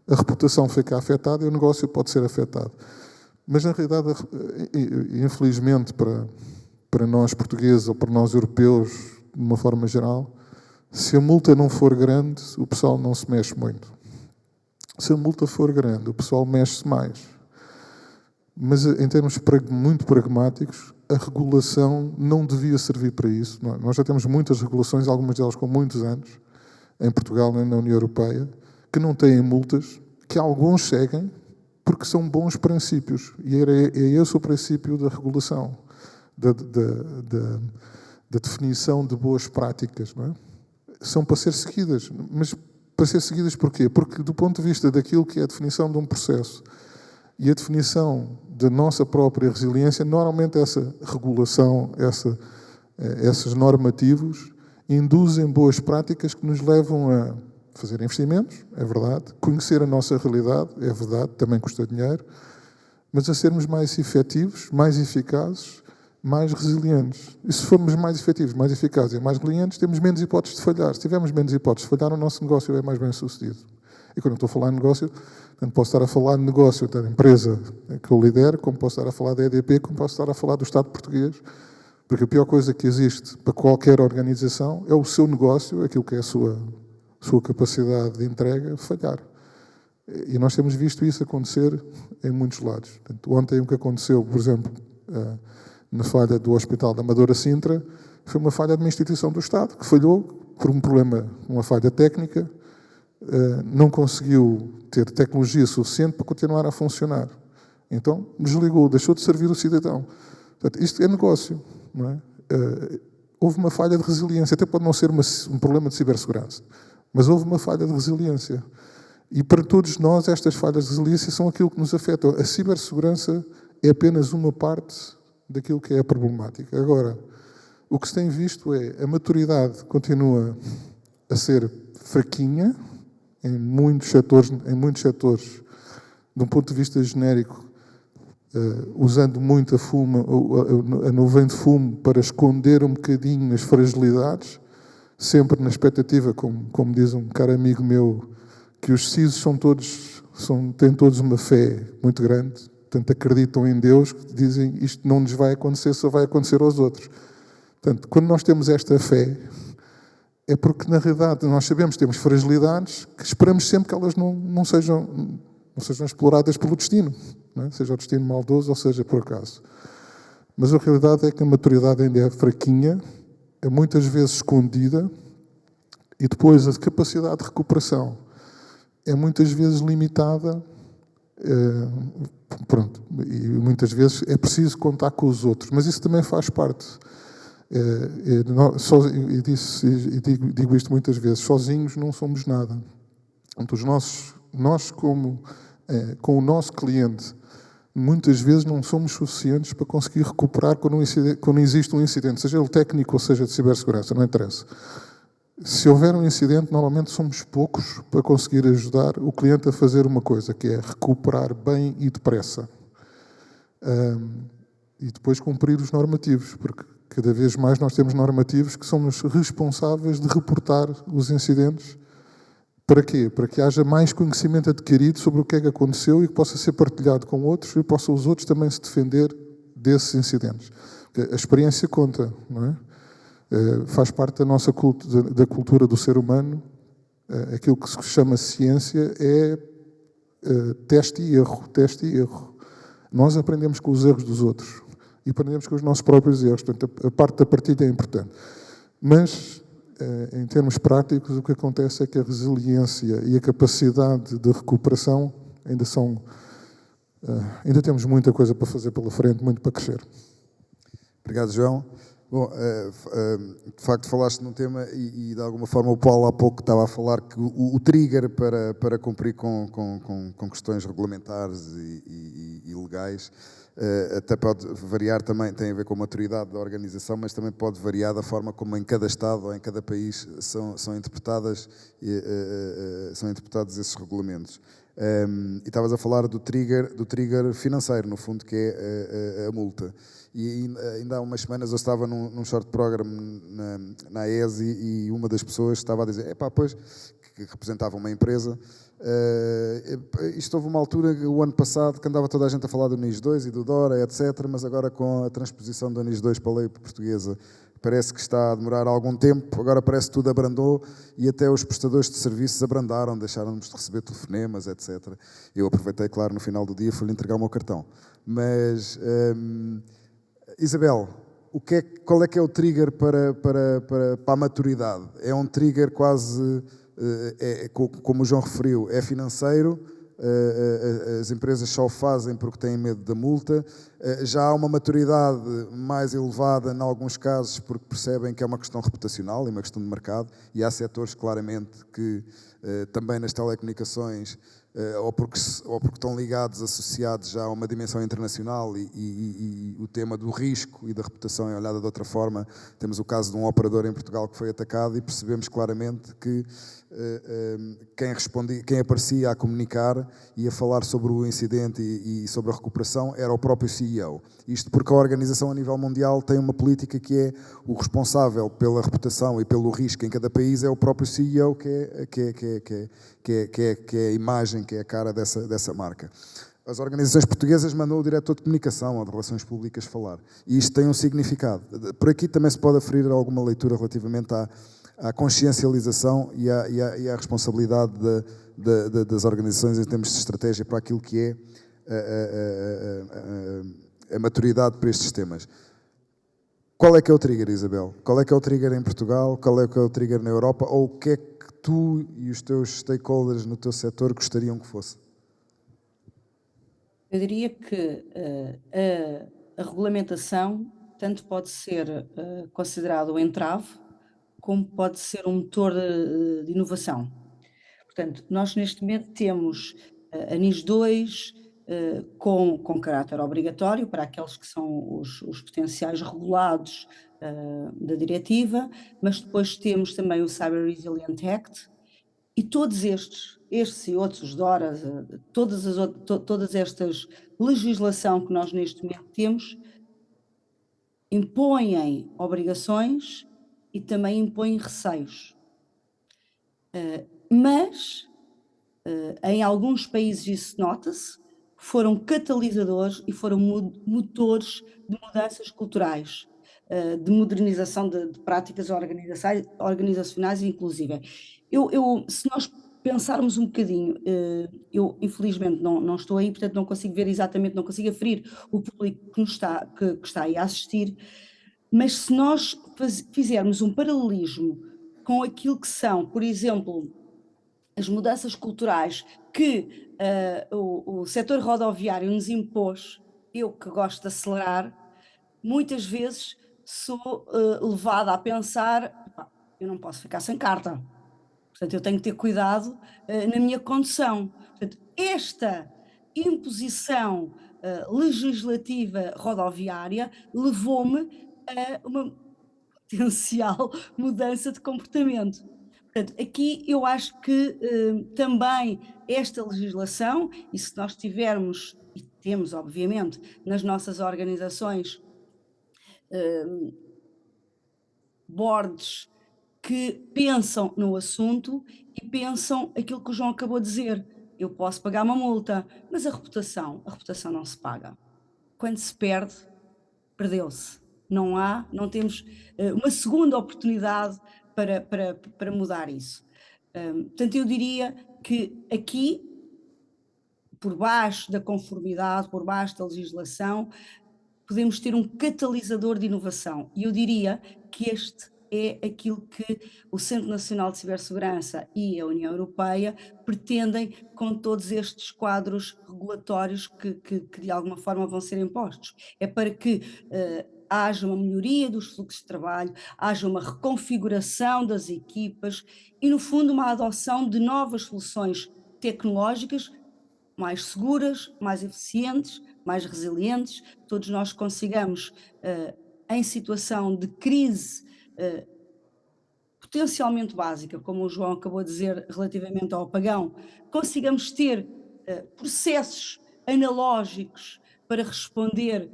Speaker 6: a reputação fica afetada e o negócio pode ser afetado. Mas, na realidade, infelizmente, para nós portugueses ou para nós europeus, de uma forma geral, se a multa não for grande, o pessoal não se mexe muito. Se a multa for grande, o pessoal mexe-se mais. Mas, em termos muito pragmáticos, a regulação não devia servir para isso. Nós já temos muitas regulações, algumas delas com muitos anos, em Portugal e na União Europeia, que não têm multas, que alguns seguem, porque são bons princípios. E é esse o princípio da regulação, da definição de boas práticas. Não é? São para ser seguidas. Mas para ser seguidas porquê? Porque, do ponto de vista daquilo que é a definição de um processo e a definição da nossa própria resiliência, normalmente essa regulação, esses normativos, induzem boas práticas que nos levam a fazer investimentos, é verdade, conhecer a nossa realidade, é verdade, também custa dinheiro, mas a sermos mais efetivos, mais eficazes, mais resilientes. E se formos mais efetivos, mais eficazes e mais resilientes, temos menos hipóteses de falhar. Se tivermos menos hipóteses de falhar, o nosso negócio é mais bem sucedido. E quando eu estou a falar de negócio, tanto posso estar a falar de negócio da empresa que eu lidero, como posso estar a falar da EDP, como posso estar a falar do Estado português, porque a pior coisa que existe para qualquer organização é o seu negócio, aquilo que é a sua capacidade de entrega, falhar. E nós temos visto isso acontecer em muitos lados. Portanto, ontem o que aconteceu, por exemplo, na falha do Hospital da Amadora Sintra, foi uma falha de uma instituição do Estado, que falhou por um problema, uma falha técnica, não conseguiu ter tecnologia suficiente para continuar a funcionar. Então, desligou, deixou de servir o cidadão. Portanto, isto é negócio, não é? Houve uma falha de resiliência, até pode não ser um problema de cibersegurança, mas houve uma falha de resiliência. E para todos nós, estas falhas de resiliência são aquilo que nos afeta. A cibersegurança é apenas uma parte daquilo que é a problemática. Agora, o que se tem visto é a maturidade continua a ser fraquinha em muitos setores, de um ponto de vista genérico, usando muito a nuvem de fumo para esconder um bocadinho as fragilidades, sempre na expectativa, como diz um caro amigo meu, que os CISOs têm todos uma fé muito grande, portanto acreditam em Deus, que dizem isto não nos vai acontecer, só vai acontecer aos outros. Portanto, quando nós temos esta fé, é porque na realidade nós sabemos que temos fragilidades que esperamos sempre que elas não sejam exploradas pelo destino, não é? Seja o destino maldoso ou seja por acaso. Mas a realidade é que a maturidade ainda é fraquinha, é muitas vezes escondida, e depois a capacidade de recuperação é muitas vezes limitada, e muitas vezes é preciso contar com os outros, mas isso também faz parte. Digo isto muitas vezes, sozinhos não somos nada. Então, nós com o nosso cliente, muitas vezes não somos suficientes para conseguir recuperar quando existe um incidente, seja ele técnico ou seja de cibersegurança, não interessa. Se houver um incidente, normalmente somos poucos para conseguir ajudar o cliente a fazer uma coisa, que é recuperar bem e depressa. E depois cumprir os normativos, porque cada vez mais nós temos normativos que somos responsáveis de reportar os incidentes. Para quê? Para que haja mais conhecimento adquirido sobre o que é que aconteceu e que possa ser partilhado com outros e possam os outros também se defender desses incidentes. Porque a experiência conta, não é? Faz parte da nossa da cultura do ser humano. Aquilo que se chama ciência é teste e erro. Nós aprendemos com os erros dos outros e aprendemos com os nossos próprios erros. Portanto, a parte da partilha é importante. Mas, em termos práticos, o que acontece é que a resiliência e a capacidade de recuperação ainda temos muita coisa para fazer pela frente, muito para crescer.
Speaker 3: Obrigado, João. Bom, de facto falaste num tema e de alguma forma o Paulo há pouco estava a falar que o trigger para cumprir com questões regulamentares e e legais. Até pode variar também, tem a ver com a maturidade da organização, mas também pode variar da forma como em cada Estado ou em cada país são interpretados esses regulamentos. E estavas a falar do trigger financeiro, no fundo, que é a multa. E ainda há umas semanas eu estava num short program na AES e uma das pessoas estava a dizer, pois, que representava uma empresa, isto houve uma altura, o ano passado, que andava toda a gente a falar do NIS 2 e do DORA, etc., mas agora com a transposição do NIS 2 para a lei portuguesa, parece que está a demorar algum tempo, agora parece que tudo abrandou e até os prestadores de serviços abrandaram, deixaram-nos de receber telefonemas, etc. Eu aproveitei, claro, no final do dia, fui-lhe entregar o meu cartão. Mas, Isabel, qual é que é o trigger para a maturidade? É um trigger quase, como o João referiu, é financeiro, as empresas só o fazem porque têm medo da multa, já há uma maturidade mais elevada em alguns casos porque percebem que é uma questão reputacional e uma questão de mercado, e há setores claramente que também nas telecomunicações ou porque estão ligados, associados já a uma dimensão internacional e o tema do risco e da reputação é olhada de outra forma. Temos o caso de um operador em Portugal que foi atacado e percebemos claramente que quem aparecia a comunicar e a falar sobre o incidente e sobre a recuperação era o próprio CEO. Isto porque a organização a nível mundial tem uma política que é o responsável pela reputação e pelo risco em cada país é o próprio CEO, que é a imagem, que é a cara dessa marca. As organizações portuguesas mandam o diretor de comunicação ou de relações públicas falar. E isto tem um significado. Por aqui também se pode aferir alguma leitura relativamente à consciencialização e à responsabilidade das organizações em termos de estratégia para aquilo que é a maturidade para estes temas. Qual é que é o trigger, Isabel? Qual é que é o trigger em Portugal? Qual é que é o trigger na Europa? Ou o que é que tu e os teus stakeholders no teu setor gostariam que fosse?
Speaker 5: Eu diria que a regulamentação tanto pode ser considerado um entrave, como pode ser um motor de inovação. Portanto, nós neste momento temos a NIS 2 com caráter obrigatório para aqueles que são os potenciais regulados da diretiva, mas depois temos também o Cyber Resilience Act e todos estes e outros, os DORAs, todas estas legislação que nós neste momento temos impõem obrigações e também impõem receios. Mas, em alguns países isso nota-se, foram catalisadores e foram motores de mudanças culturais, de modernização de práticas organizacionais inclusive. Se nós pensarmos um bocadinho, eu infelizmente não estou aí, portanto não consigo ver exatamente, não consigo aferir o público que está aí a assistir, mas se nós fizermos um paralelismo com aquilo que são, por exemplo, as mudanças culturais que o setor rodoviário nos impôs, eu que gosto de acelerar, muitas vezes sou levada a pensar, eu não posso ficar sem carta, portanto eu tenho que ter cuidado na minha condução. Portanto, esta imposição legislativa rodoviária levou-me a uma potencial mudança de comportamento. Portanto, aqui eu acho que também esta legislação, e se nós tivermos, e temos obviamente, nas nossas organizações, boards que pensam no assunto e pensam aquilo que o João acabou de dizer. Eu posso pagar uma multa, mas a reputação não se paga. Quando se perde, perdeu-se. Não temos uma segunda oportunidade para mudar isso. Portanto, eu diria que aqui, por baixo da conformidade, por baixo da legislação, podemos ter um catalisador de inovação. E eu diria que este é aquilo que o Centro Nacional de Cibersegurança e a União Europeia pretendem com todos estes quadros regulatórios que de alguma forma vão ser impostos. É para que haja uma melhoria dos fluxos de trabalho, haja uma reconfiguração das equipas e, no fundo, uma adoção de novas soluções tecnológicas mais seguras, mais eficientes, mais resilientes, todos nós consigamos, em situação de crise potencialmente básica, como o João acabou de dizer relativamente ao apagão, consigamos ter processos analógicos para responder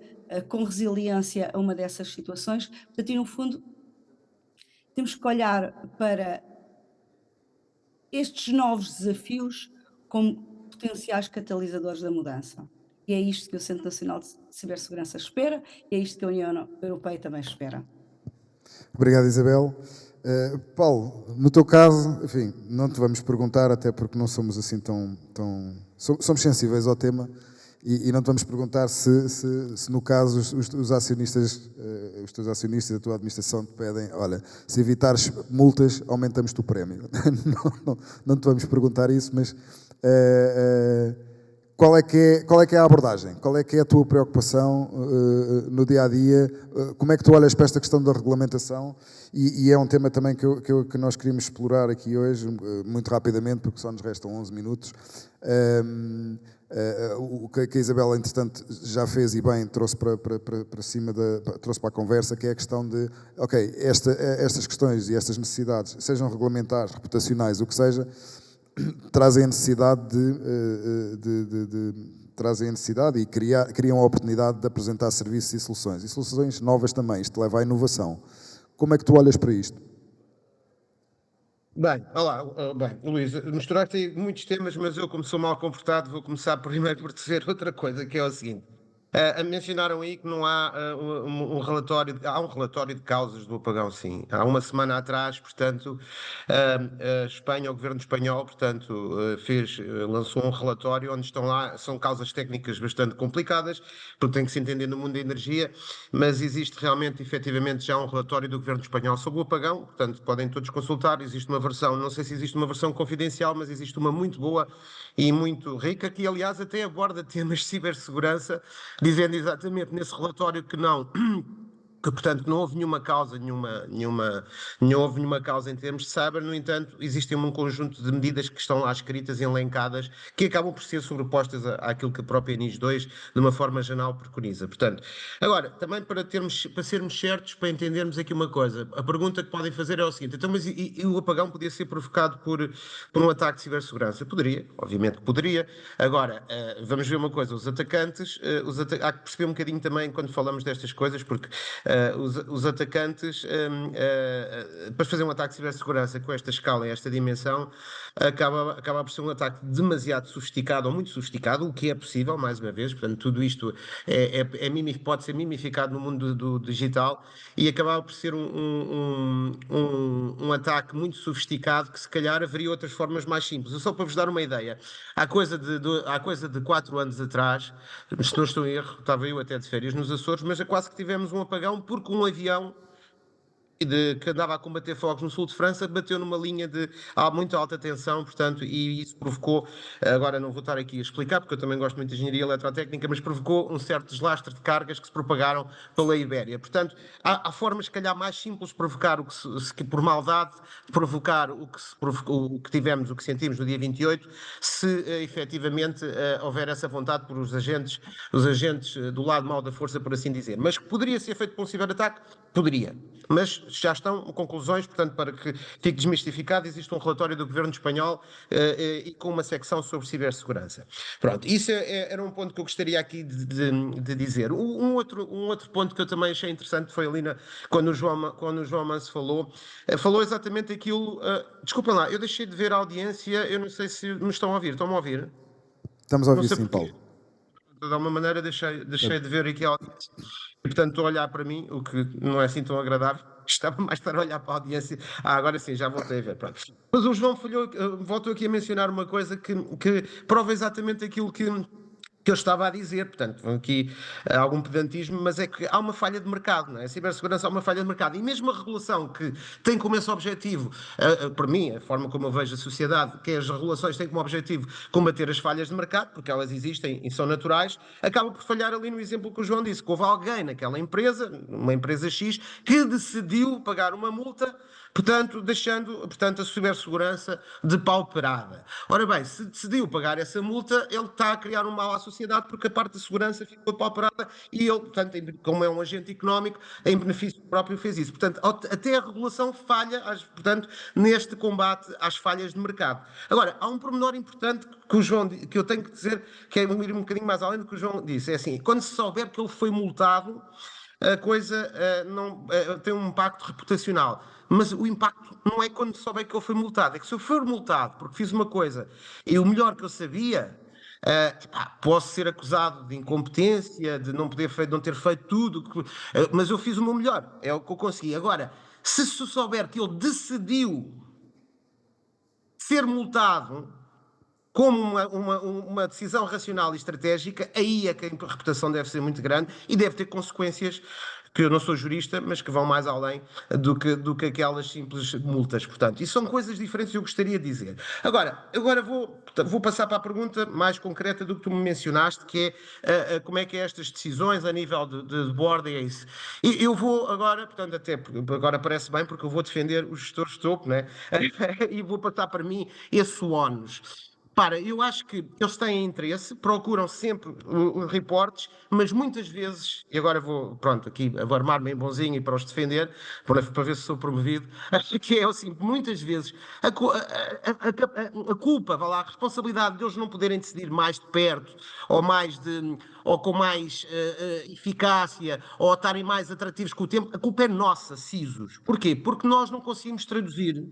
Speaker 5: com resiliência a uma dessas situações. Portanto, e no fundo, temos que olhar para estes novos desafios como potenciais catalisadores da mudança. E é isto que o Centro Nacional de Cibersegurança espera, e é isto que a União Europeia também espera.
Speaker 3: Obrigado, Isabel. Paulo, no teu caso, enfim, não te vamos perguntar, até porque não somos assim somos sensíveis ao tema, e não te vamos perguntar se no caso os acionistas, os teus acionistas, a tua administração te pedem, olha, se evitares multas, aumentamos-te o prémio. Não te vamos perguntar isso, mas qual é que é a abordagem? Qual é que é a tua preocupação no dia-a-dia? Como é que tu olhas para esta questão da regulamentação? E é um tema também que nós queríamos explorar aqui hoje, muito rapidamente, porque só nos restam 11 minutos. O que a Isabela, entretanto, já fez e bem, trouxe para cima, trouxe para a conversa, que é a questão de, ok, estas questões e estas necessidades, sejam regulamentares, reputacionais, o que seja, trazem a necessidade e criam a oportunidade de apresentar serviços e soluções novas também. Isto leva à inovação. Como é que tu olhas para isto?
Speaker 4: Bem, olá, bem, Luís, misturaste aí muitos temas, mas eu, como sou mal comportado, vou começar primeiro por dizer outra coisa, que é o seguinte. Mencionaram aí que não há um relatório, há um relatório de causas do apagão, sim. Há uma semana atrás, portanto, a Espanha, o governo espanhol, portanto, lançou um relatório onde estão lá, são causas técnicas bastante complicadas, porque tem que se entender no mundo da energia, mas existe realmente, efetivamente, já um relatório do governo espanhol sobre o apagão, portanto, podem todos consultar, existe uma versão, não sei se existe uma versão confidencial, mas existe uma muito boa e muito rica, que aliás até aborda temas de cibersegurança, dizendo exatamente nesse relatório que não, que portanto não houve nenhuma causa, não houve nenhuma causa em termos de cyber. No entanto, existe um conjunto de medidas que estão lá escritas e elencadas, que acabam por ser sobrepostas àquilo que a própria NIS 2, de uma forma geral, preconiza. Portanto, agora, também para sermos certos, para entendermos aqui uma coisa, a pergunta que podem fazer é o seguinte: então, mas o apagão podia ser provocado por um ataque de cibersegurança? Poderia, obviamente que poderia. Agora, vamos ver uma coisa, os atacantes, há que perceber um bocadinho também quando falamos destas coisas, porque os atacantes, para fazer um ataque de cibersegurança com esta escala e esta dimensão, acaba por ser um ataque demasiado sofisticado ou muito sofisticado, o que é possível, mais uma vez. Portanto, tudo isto pode ser mimificado no mundo do digital, e acabava por ser um ataque muito sofisticado, que se calhar haveria outras formas mais simples. Só para vos dar uma ideia, há coisa de 4 anos atrás, se não estou em erro, estava eu até de férias nos Açores, mas quase que tivemos um apagão porque um avião que andava a combater fogos no sul de França bateu numa linha de muito alta tensão, portanto, e isso provocou, agora não vou estar aqui a explicar, porque eu também gosto muito de engenharia eletrotécnica, mas provocou um certo deslastre de cargas que se propagaram pela Ibéria. Portanto, há formas, se calhar, mais simples de provocar por maldade, de provocar o que tivemos, o que sentimos no dia 28, se efetivamente houver essa vontade por os agentes do lado mau da força, por assim dizer. Mas poderia ser feito por um ciberataque? Poderia. Mas já estão conclusões, portanto, para que fique desmistificado, existe um relatório do governo espanhol e com uma secção sobre cibersegurança. Pronto, isso era um ponto que eu gostaria aqui de dizer. Um outro ponto que eu também achei interessante foi ali quando o João Manso falou exatamente aquilo. Desculpem lá, eu deixei de ver a audiência, eu não sei se me estão a ouvir. Estão-me a ouvir?
Speaker 3: Estamos a ouvir, sim, Paulo.
Speaker 4: De alguma maneira deixei de ver aqui a audiência. E, portanto, estou a olhar para mim, o que não é assim tão agradável. Estava mais estar a olhar para a audiência. Agora sim, já voltei a ver. Pronto. Mas o João voltou aqui a mencionar uma coisa que prova exatamente aquilo que eu estava a dizer. Portanto, aqui algum pedantismo, mas é que há uma falha de mercado, não é? A cibersegurança há uma falha de mercado. E mesmo a regulação que tem como esse objetivo, para mim, a forma como eu vejo a sociedade, que as regulações têm como objetivo combater as falhas de mercado, porque elas existem e são naturais, acaba por falhar ali no exemplo que o João disse, que houve alguém naquela empresa, uma empresa X, que decidiu pagar uma multa portanto, deixando a cibersegurança depauperada. Ora bem, se decidiu pagar essa multa, ele está a criar um mal à sociedade porque a parte da segurança ficou depauperada e ele, portanto, como é um agente económico, em benefício próprio fez isso. Portanto, até a regulação falha, portanto, neste combate às falhas de mercado. Agora, há um pormenor importante que eu tenho que dizer, que é ir um bocadinho mais além do que o João disse, é assim, quando se souber que ele foi multado, a coisa não, tem um impacto reputacional. Mas o impacto não é quando souber que ele foi multado, é que se eu for multado porque fiz uma coisa e o melhor que eu sabia, posso ser acusado de incompetência, de não ter feito tudo, mas eu fiz o meu melhor, é o que eu consegui. Agora, se souber que ele decidiu ser multado como uma decisão racional e estratégica, aí é que a reputação deve ser muito grande e deve ter consequências que eu não sou jurista, mas que vão mais além do que aquelas simples multas. Portanto, isso são coisas diferentes que eu gostaria de dizer. Agora vou passar para a pergunta mais concreta do que tu me mencionaste, que é como é que é estas decisões a nível de board, é isso. E eu vou agora, portanto, até agora parece bem, porque eu vou defender os gestores de topo, né? E vou passar para mim esse ónus. Eu acho que eles têm interesse, procuram sempre os reportes, mas muitas vezes, e agora vou armar-me em bonzinho e para os defender, para ver se sou promovido, acho que é assim, muitas vezes a culpa, a responsabilidade de eles não poderem decidir mais de perto, ou com mais eficácia, ou estarem mais atrativos com o tempo, a culpa é nossa, CISOs. Porquê? Porque nós não conseguimos traduzir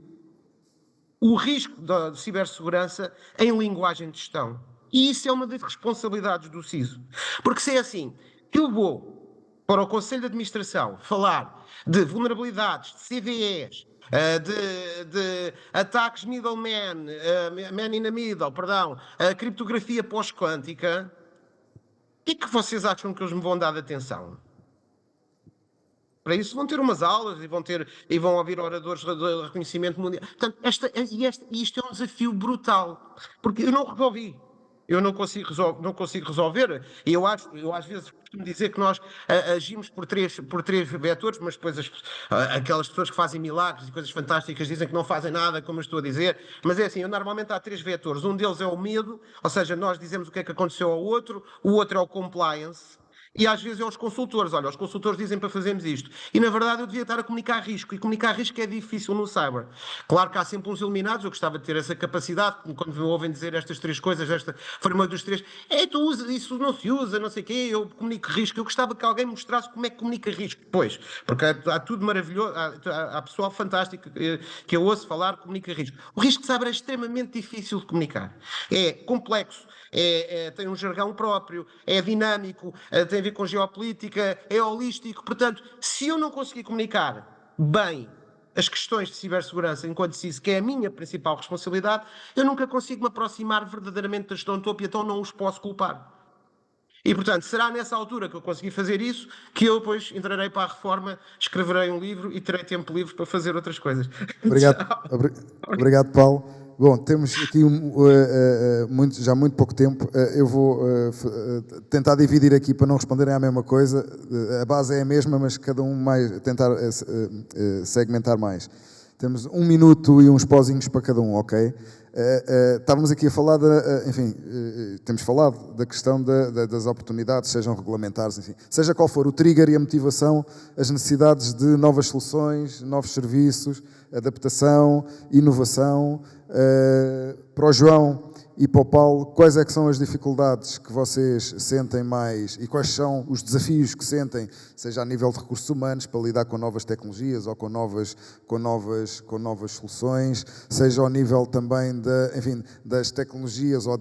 Speaker 4: o risco da cibersegurança em linguagem de gestão. E isso é uma das responsabilidades do CISO. Porque se é assim, eu vou para o Conselho de Administração falar de vulnerabilidades, de CVEs, de ataques middleman, man in the middle, perdão, criptografia pós-quântica, o que é que vocês acham que eles me vão dar de atenção? Para isso vão ter umas aulas e vão ouvir oradores de reconhecimento mundial. Portanto, isto é um desafio brutal, porque eu não resolvi. Eu não consigo resolver. E eu às vezes costumo dizer que nós agimos por três vetores, mas depois aquelas pessoas que fazem milagres e coisas fantásticas dizem que não fazem nada, como eu estou a dizer. Mas é assim, normalmente há 3 vetores. Um deles é o medo, ou seja, nós dizemos o que é que aconteceu ao outro. O outro é o compliance. E às vezes é os consultores. Olha, os consultores dizem para fazermos isto. E na verdade eu devia estar a comunicar risco. E comunicar risco é difícil no cyber. Claro que há sempre uns iluminados. Eu gostava de ter essa capacidade. Quando me ouvem dizer estas 3 coisas, esta forma dos 3. Tu usas, isso não se usa, não sei o quê. Eu comunico risco. Eu gostava que alguém me mostrasse como é que comunica risco depois. Porque há tudo maravilhoso. Há pessoal fantástico que eu ouço falar, comunica risco. O risco de cyber é extremamente difícil de comunicar. É complexo. Tem um jargão próprio. É dinâmico. Tem a ver com geopolítica, é holístico. Portanto, se eu não conseguir comunicar bem as questões de cibersegurança enquanto CISO, que é a minha principal responsabilidade, eu nunca consigo me aproximar verdadeiramente da gestão de topo e então não os posso culpar. E, portanto, será nessa altura que eu conseguir fazer isso que eu depois entrarei para a reforma, escreverei um livro e terei tempo livre para fazer outras coisas.
Speaker 3: Obrigado, Paulo. Bom, temos aqui já muito pouco tempo. Eu vou tentar dividir aqui para não responderem à mesma coisa. A base é a mesma, mas cada um tentar segmentar mais. Temos 1 minuto e uns pozinhos para cada um, ok? Estávamos aqui a falar, temos falado da questão das oportunidades, sejam regulamentares, enfim. Seja qual for o trigger e a motivação, as necessidades de novas soluções, novos serviços, adaptação, inovação. Para o João e para o Paulo, quais é que são as dificuldades que vocês sentem mais e quais são os desafios que sentem, seja a nível de recursos humanos, para lidar com novas tecnologias ou com novas soluções, seja ao nível também das tecnologias ou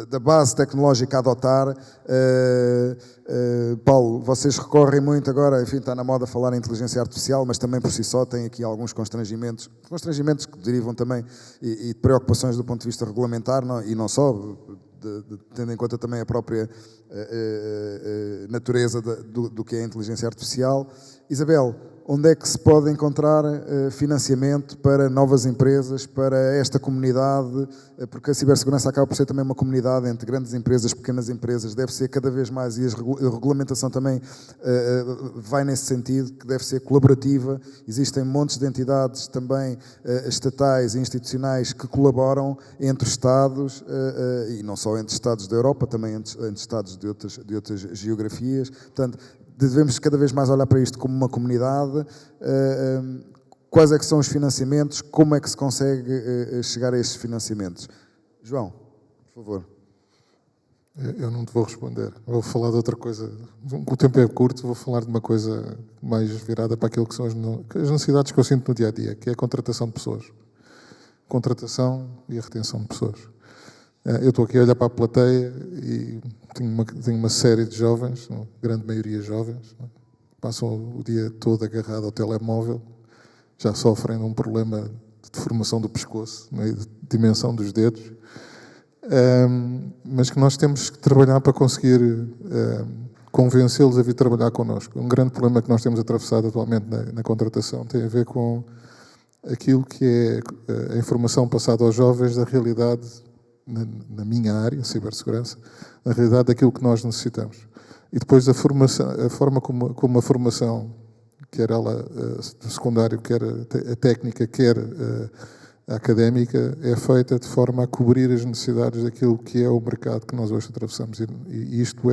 Speaker 3: da base tecnológica a adotar. Paulo, vocês recorrem muito agora, enfim, está na moda falar em inteligência artificial, mas também por si só tem aqui alguns constrangimentos que derivam também e de preocupações do ponto de vista regulamentar, e não só, tendo em conta também a própria natureza do que é a inteligência artificial. Isabel, onde é que se pode encontrar financiamento para novas empresas, para esta comunidade, porque a cibersegurança acaba por ser também uma comunidade entre grandes empresas, pequenas empresas, deve ser cada vez mais, e a regulamentação também vai nesse sentido, que deve ser colaborativa. Existem montes de entidades também estatais e institucionais que colaboram entre Estados, e não só entre Estados da Europa, também entre Estados de outras geografias. Portanto, devemos cada vez mais olhar para isto como uma comunidade. Quais é que são os financiamentos? Como é que se consegue chegar a estes financiamentos? João, por favor.
Speaker 6: Eu não te vou responder. Vou falar de outra coisa. O tempo é curto, vou falar de uma coisa mais virada para aquilo que são as necessidades que eu sinto no dia a dia, que é a contratação de pessoas. Contratação e a retenção de pessoas. Eu estou aqui a olhar para a plateia e tenho uma série de jovens, a grande maioria jovens, passam o dia todo agarrado ao telemóvel, já sofrem de um problema de deformação do pescoço, de dimensão dos dedos, mas que nós temos que trabalhar para conseguir convencê-los a vir trabalhar connosco. Um grande problema que nós temos atravessado atualmente na contratação tem a ver com aquilo que é a informação passada aos jovens da realidade na minha área, cibersegurança, na realidade daquilo que nós necessitamos. E depois a forma como a formação, quer ela do secundário, quer a técnica, quer a académica, é feita de forma a cobrir as necessidades daquilo que é o mercado que nós hoje atravessamos. E isto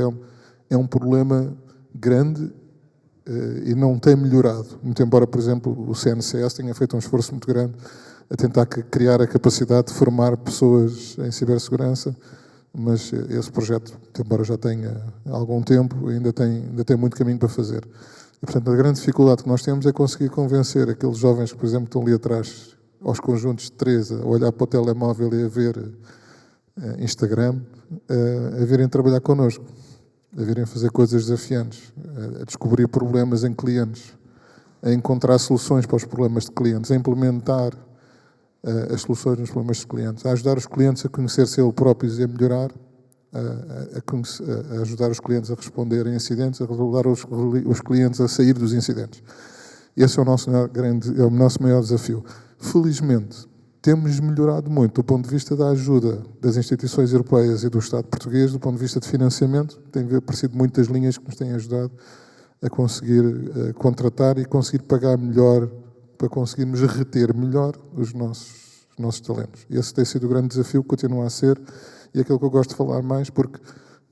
Speaker 6: é um problema grande e não tem melhorado. Muito embora, por exemplo, o CNCS tenha feito um esforço muito grande a tentar criar a capacidade de formar pessoas em cibersegurança, mas esse projeto, embora já tenha algum tempo, ainda tem muito caminho para fazer. E, portanto, a grande dificuldade que nós temos é conseguir convencer aqueles jovens que, por exemplo, estão ali atrás, aos conjuntos de 13, a olhar para o telemóvel e a ver Instagram, a virem trabalhar connosco, a virem fazer coisas desafiantes, a descobrir problemas em clientes, a encontrar soluções para os problemas de clientes, a implementar as soluções nos problemas dos clientes, a ajudar os clientes a conhecer-se eles próprios e a melhorar, a ajudar os clientes a responder a incidentes, a ajudar os clientes a sair dos incidentes. Esse é o nosso maior desafio. Felizmente, temos melhorado muito do ponto de vista da ajuda das instituições europeias e do Estado português, do ponto de vista de financiamento. Tem aparecido muitas linhas que nos têm ajudado a conseguir contratar e conseguir pagar melhor, para conseguirmos reter melhor os nossos talentos. Esse tem sido o grande desafio, que continua a ser, e é aquilo que eu gosto de falar mais, porque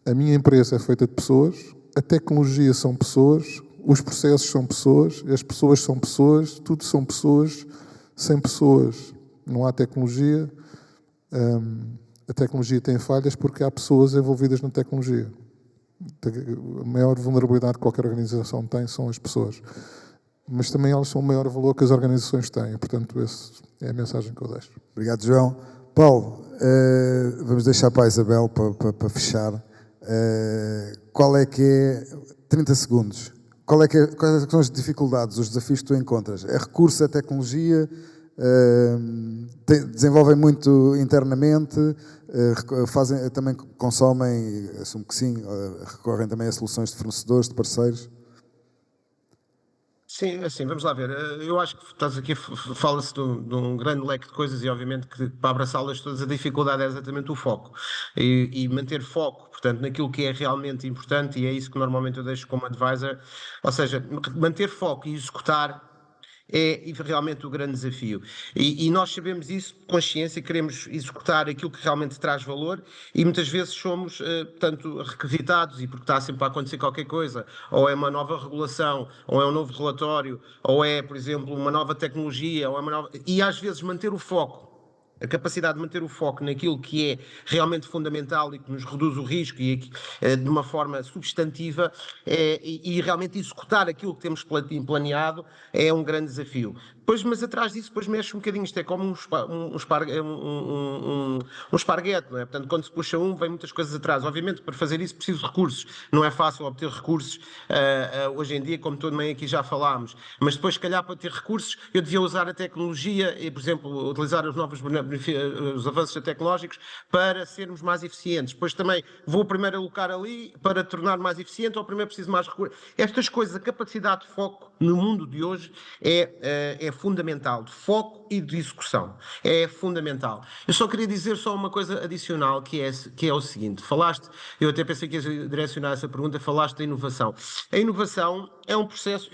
Speaker 6: a minha empresa é feita de pessoas, a tecnologia são pessoas, os processos são pessoas, as pessoas são pessoas, tudo são pessoas. Sem pessoas não há tecnologia. A tecnologia tem falhas porque há pessoas envolvidas na tecnologia. A maior vulnerabilidade que qualquer organização tem são as pessoas. Mas também elas são o maior valor que as organizações têm. Portanto, essa é a mensagem que eu deixo.
Speaker 3: Obrigado, João. Paulo, vamos deixar para a Isabel para fechar. Qual é que é, 30 segundos, quais são as dificuldades, os desafios que tu encontras? É recurso à tecnologia? Desenvolvem muito internamente? Também consomem, assumo que sim, recorrem também a soluções de fornecedores, de parceiros?
Speaker 4: Sim, assim, vamos lá ver. Eu acho que estás aqui, fala-se de um grande leque de coisas e obviamente que para abraçá-las todas a dificuldade é exatamente o foco e manter foco, portanto, naquilo que é realmente importante, e é isso que normalmente eu deixo como advisor, ou seja, manter foco e executar é realmente o grande desafio. E nós sabemos isso, consciência, queremos executar aquilo que realmente traz valor e muitas vezes somos, portanto, requisitados, e porque está sempre a acontecer qualquer coisa, ou é uma nova regulação, ou é um novo relatório, ou é, por exemplo, uma nova tecnologia, ou é uma nova... E às vezes manter o foco, a capacidade de manter o foco naquilo que é realmente fundamental e que nos reduz o risco e de uma forma substantiva e realmente executar aquilo que temos planeado é um grande desafio. Pois, mas atrás disso depois mexe um bocadinho, isto é como um esparguete, não é? Portanto, quando se puxa vem muitas coisas atrás. Obviamente, para fazer isso preciso de recursos, não é fácil obter recursos hoje em dia, como também aqui já falámos, mas depois, se calhar, para ter recursos, eu devia usar a tecnologia e, por exemplo, utilizar os avanços tecnológicos para sermos mais eficientes. Depois também vou primeiro alocar ali para tornar mais eficiente, ou primeiro preciso mais recursos. Estas coisas, a capacidade de foco no mundo de hoje é fundamental, de foco e de execução. É fundamental. Eu só queria dizer só uma coisa adicional, que é o seguinte. Falaste, eu até pensei que ia direcionar essa pergunta, falaste da inovação. A inovação é um processo,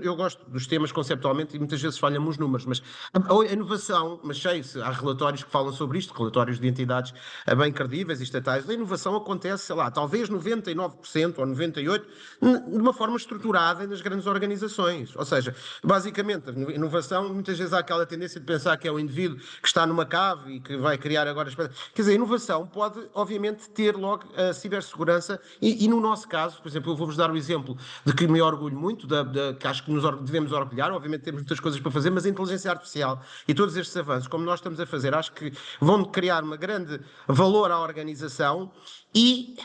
Speaker 4: eu gosto dos temas conceptualmente e muitas vezes falham os números, mas a inovação, mas há relatórios que falam sobre isto, relatórios de entidades bem credíveis e estatais, a inovação acontece, sei lá, talvez 99% ou 98%, de uma forma estruturada nas grandes organizações. Ou seja, basicamente, a inovação, muitas vezes há aquela tendência de pensar que é o indivíduo que está numa cave e que vai criar agora... Quer dizer, a inovação pode, obviamente, ter logo a cibersegurança e no nosso caso, por exemplo, eu vou-vos dar o exemplo de que me orgulho muito, que acho que nos devemos orgulhar, obviamente temos muitas coisas para fazer, mas a inteligência artificial e todos estes avanços, como nós estamos a fazer, acho que vão criar um grande valor à organização e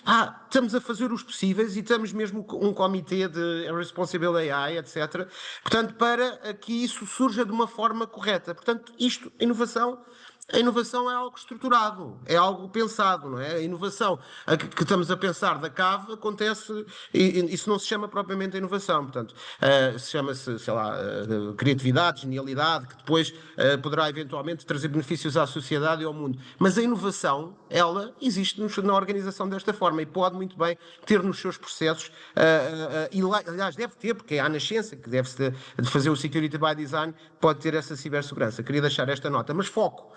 Speaker 4: estamos a fazer os possíveis e estamos mesmo um comitê de Responsible AI, etc. Portanto, para que isso surja de uma forma correta. Portanto, a inovação é algo estruturado, é algo pensado, não é? A inovação que estamos a pensar da cave acontece, e isso não se chama propriamente inovação, portanto, chama-se, sei lá, criatividade, genialidade, que depois poderá eventualmente trazer benefícios à sociedade e ao mundo. Mas a inovação, ela existe na organização desta forma e pode muito bem ter nos seus processos, e aliás deve ter, porque é a nascença que deve-se de fazer o Security by Design, pode ter essa cibersegurança. Queria deixar esta nota, mas foco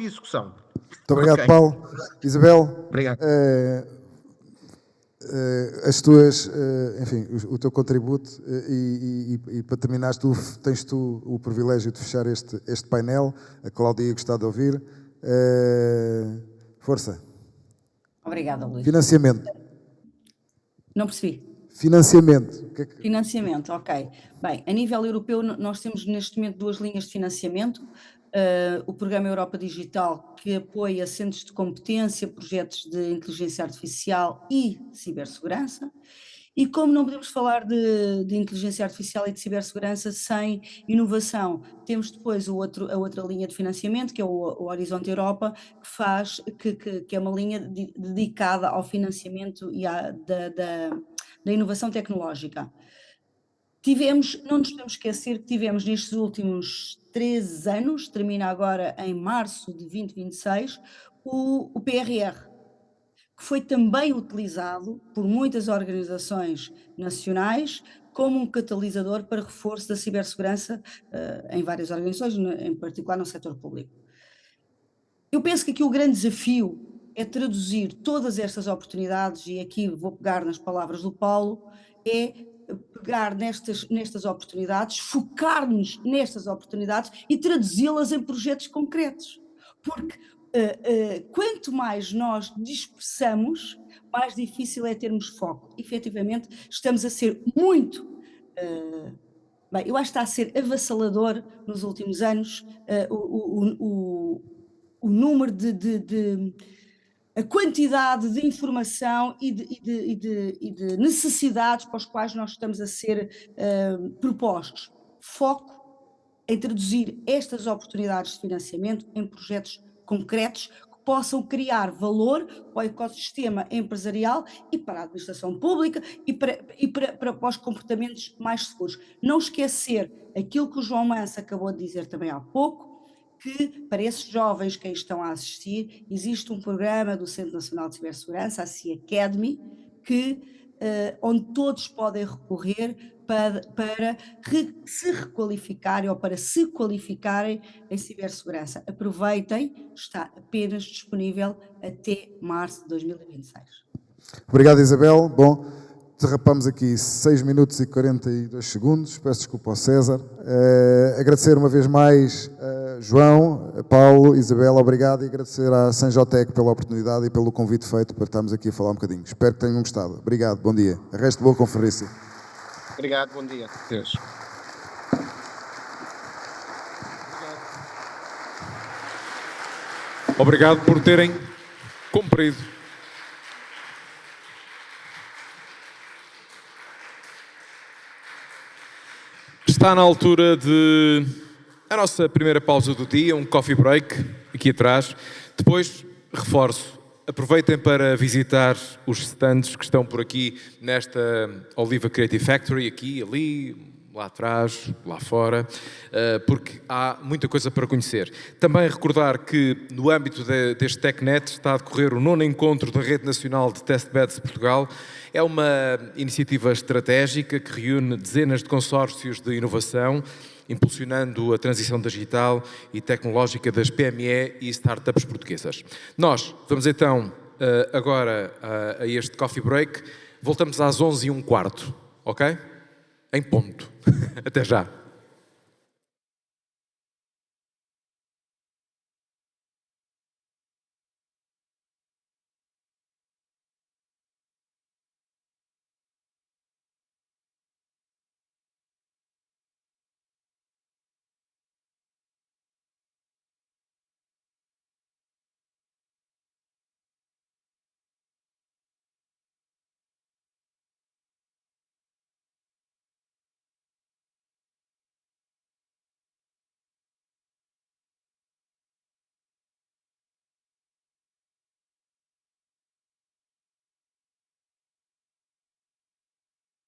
Speaker 4: e execução.
Speaker 3: Muito obrigado, Paulo. Isabel,
Speaker 4: Obrigado.
Speaker 3: as tuas, enfim, o teu contributo e para terminar, tens tu o privilégio de fechar este painel. A Cláudia ia gostar de ouvir. Força.
Speaker 5: Obrigada, Luís.
Speaker 3: Financiamento.
Speaker 5: Não percebi.
Speaker 3: Financiamento.
Speaker 5: Financiamento, ok. Bem, a nível europeu nós temos neste momento 2 linhas de financiamento. O Programa Europa Digital, que apoia centros de competência, projetos de inteligência artificial e cibersegurança. E como não podemos falar de inteligência artificial e de cibersegurança sem inovação, temos depois a outra linha de financiamento, que é o Horizonte Europa, que é uma linha dedicada ao financiamento e da inovação tecnológica. Não nos podemos esquecer que tivemos nestes últimos 3 anos, termina agora em março de 2026, o PRR, que foi também utilizado por muitas organizações nacionais como um catalisador para reforço da cibersegurança em várias organizações, em particular no setor público. Eu penso que aqui o grande desafio é traduzir todas estas oportunidades, e aqui vou pegar nas palavras do Paulo, é pegar nestas oportunidades, focar-nos nestas oportunidades e traduzi-las em projetos concretos. Porque quanto mais nós dispersamos, mais difícil é termos foco. Efetivamente, estamos a ser muito... bem, eu acho que está a ser avassalador nos últimos anos o número a quantidade de informação e de necessidades para as quais nós estamos a ser propostos. Foco em traduzir estas oportunidades de financiamento em projetos concretos que possam criar valor para o ecossistema empresarial e para a administração pública e para os comportamentos mais seguros. Não esquecer aquilo que o João Manso acabou de dizer também há pouco, que para esses jovens que aí estão a assistir, existe um programa do Centro Nacional de Cibersegurança, a CIA Academy, onde todos podem recorrer para se requalificarem ou para se qualificarem em cibersegurança. Aproveitem, está apenas disponível até março de 2026.
Speaker 3: Obrigado, Isabel. Bom, derrapamos aqui 6 minutos e 42 segundos. Peço desculpa ao César. Agradecer uma vez mais a João, a Paulo, Isabel, obrigado, e agradecer à Sanjotec pela oportunidade e pelo convite feito para estarmos aqui a falar um bocadinho. Espero que tenham gostado. Obrigado, bom dia. Resto de boa conferência.
Speaker 4: Obrigado, bom dia. Deus.
Speaker 2: Obrigado por terem cumprido. Está na altura de a nossa primeira pausa do dia, um coffee break, aqui atrás. Depois, reforço, aproveitem para visitar os stands que estão por aqui nesta Oliva Creative Factory, aqui, ali, lá atrás, lá fora, porque há muita coisa para conhecer. Também recordar que no âmbito deste TechNet está a decorrer o 9º encontro da Rede Nacional de Testbeds de Portugal. É uma iniciativa estratégica que reúne dezenas de consórcios de inovação, impulsionando a transição digital e tecnológica das PME e startups portuguesas. Nós vamos então agora a este coffee break. Voltamos às 11h15, ok? Em ponto. Até já.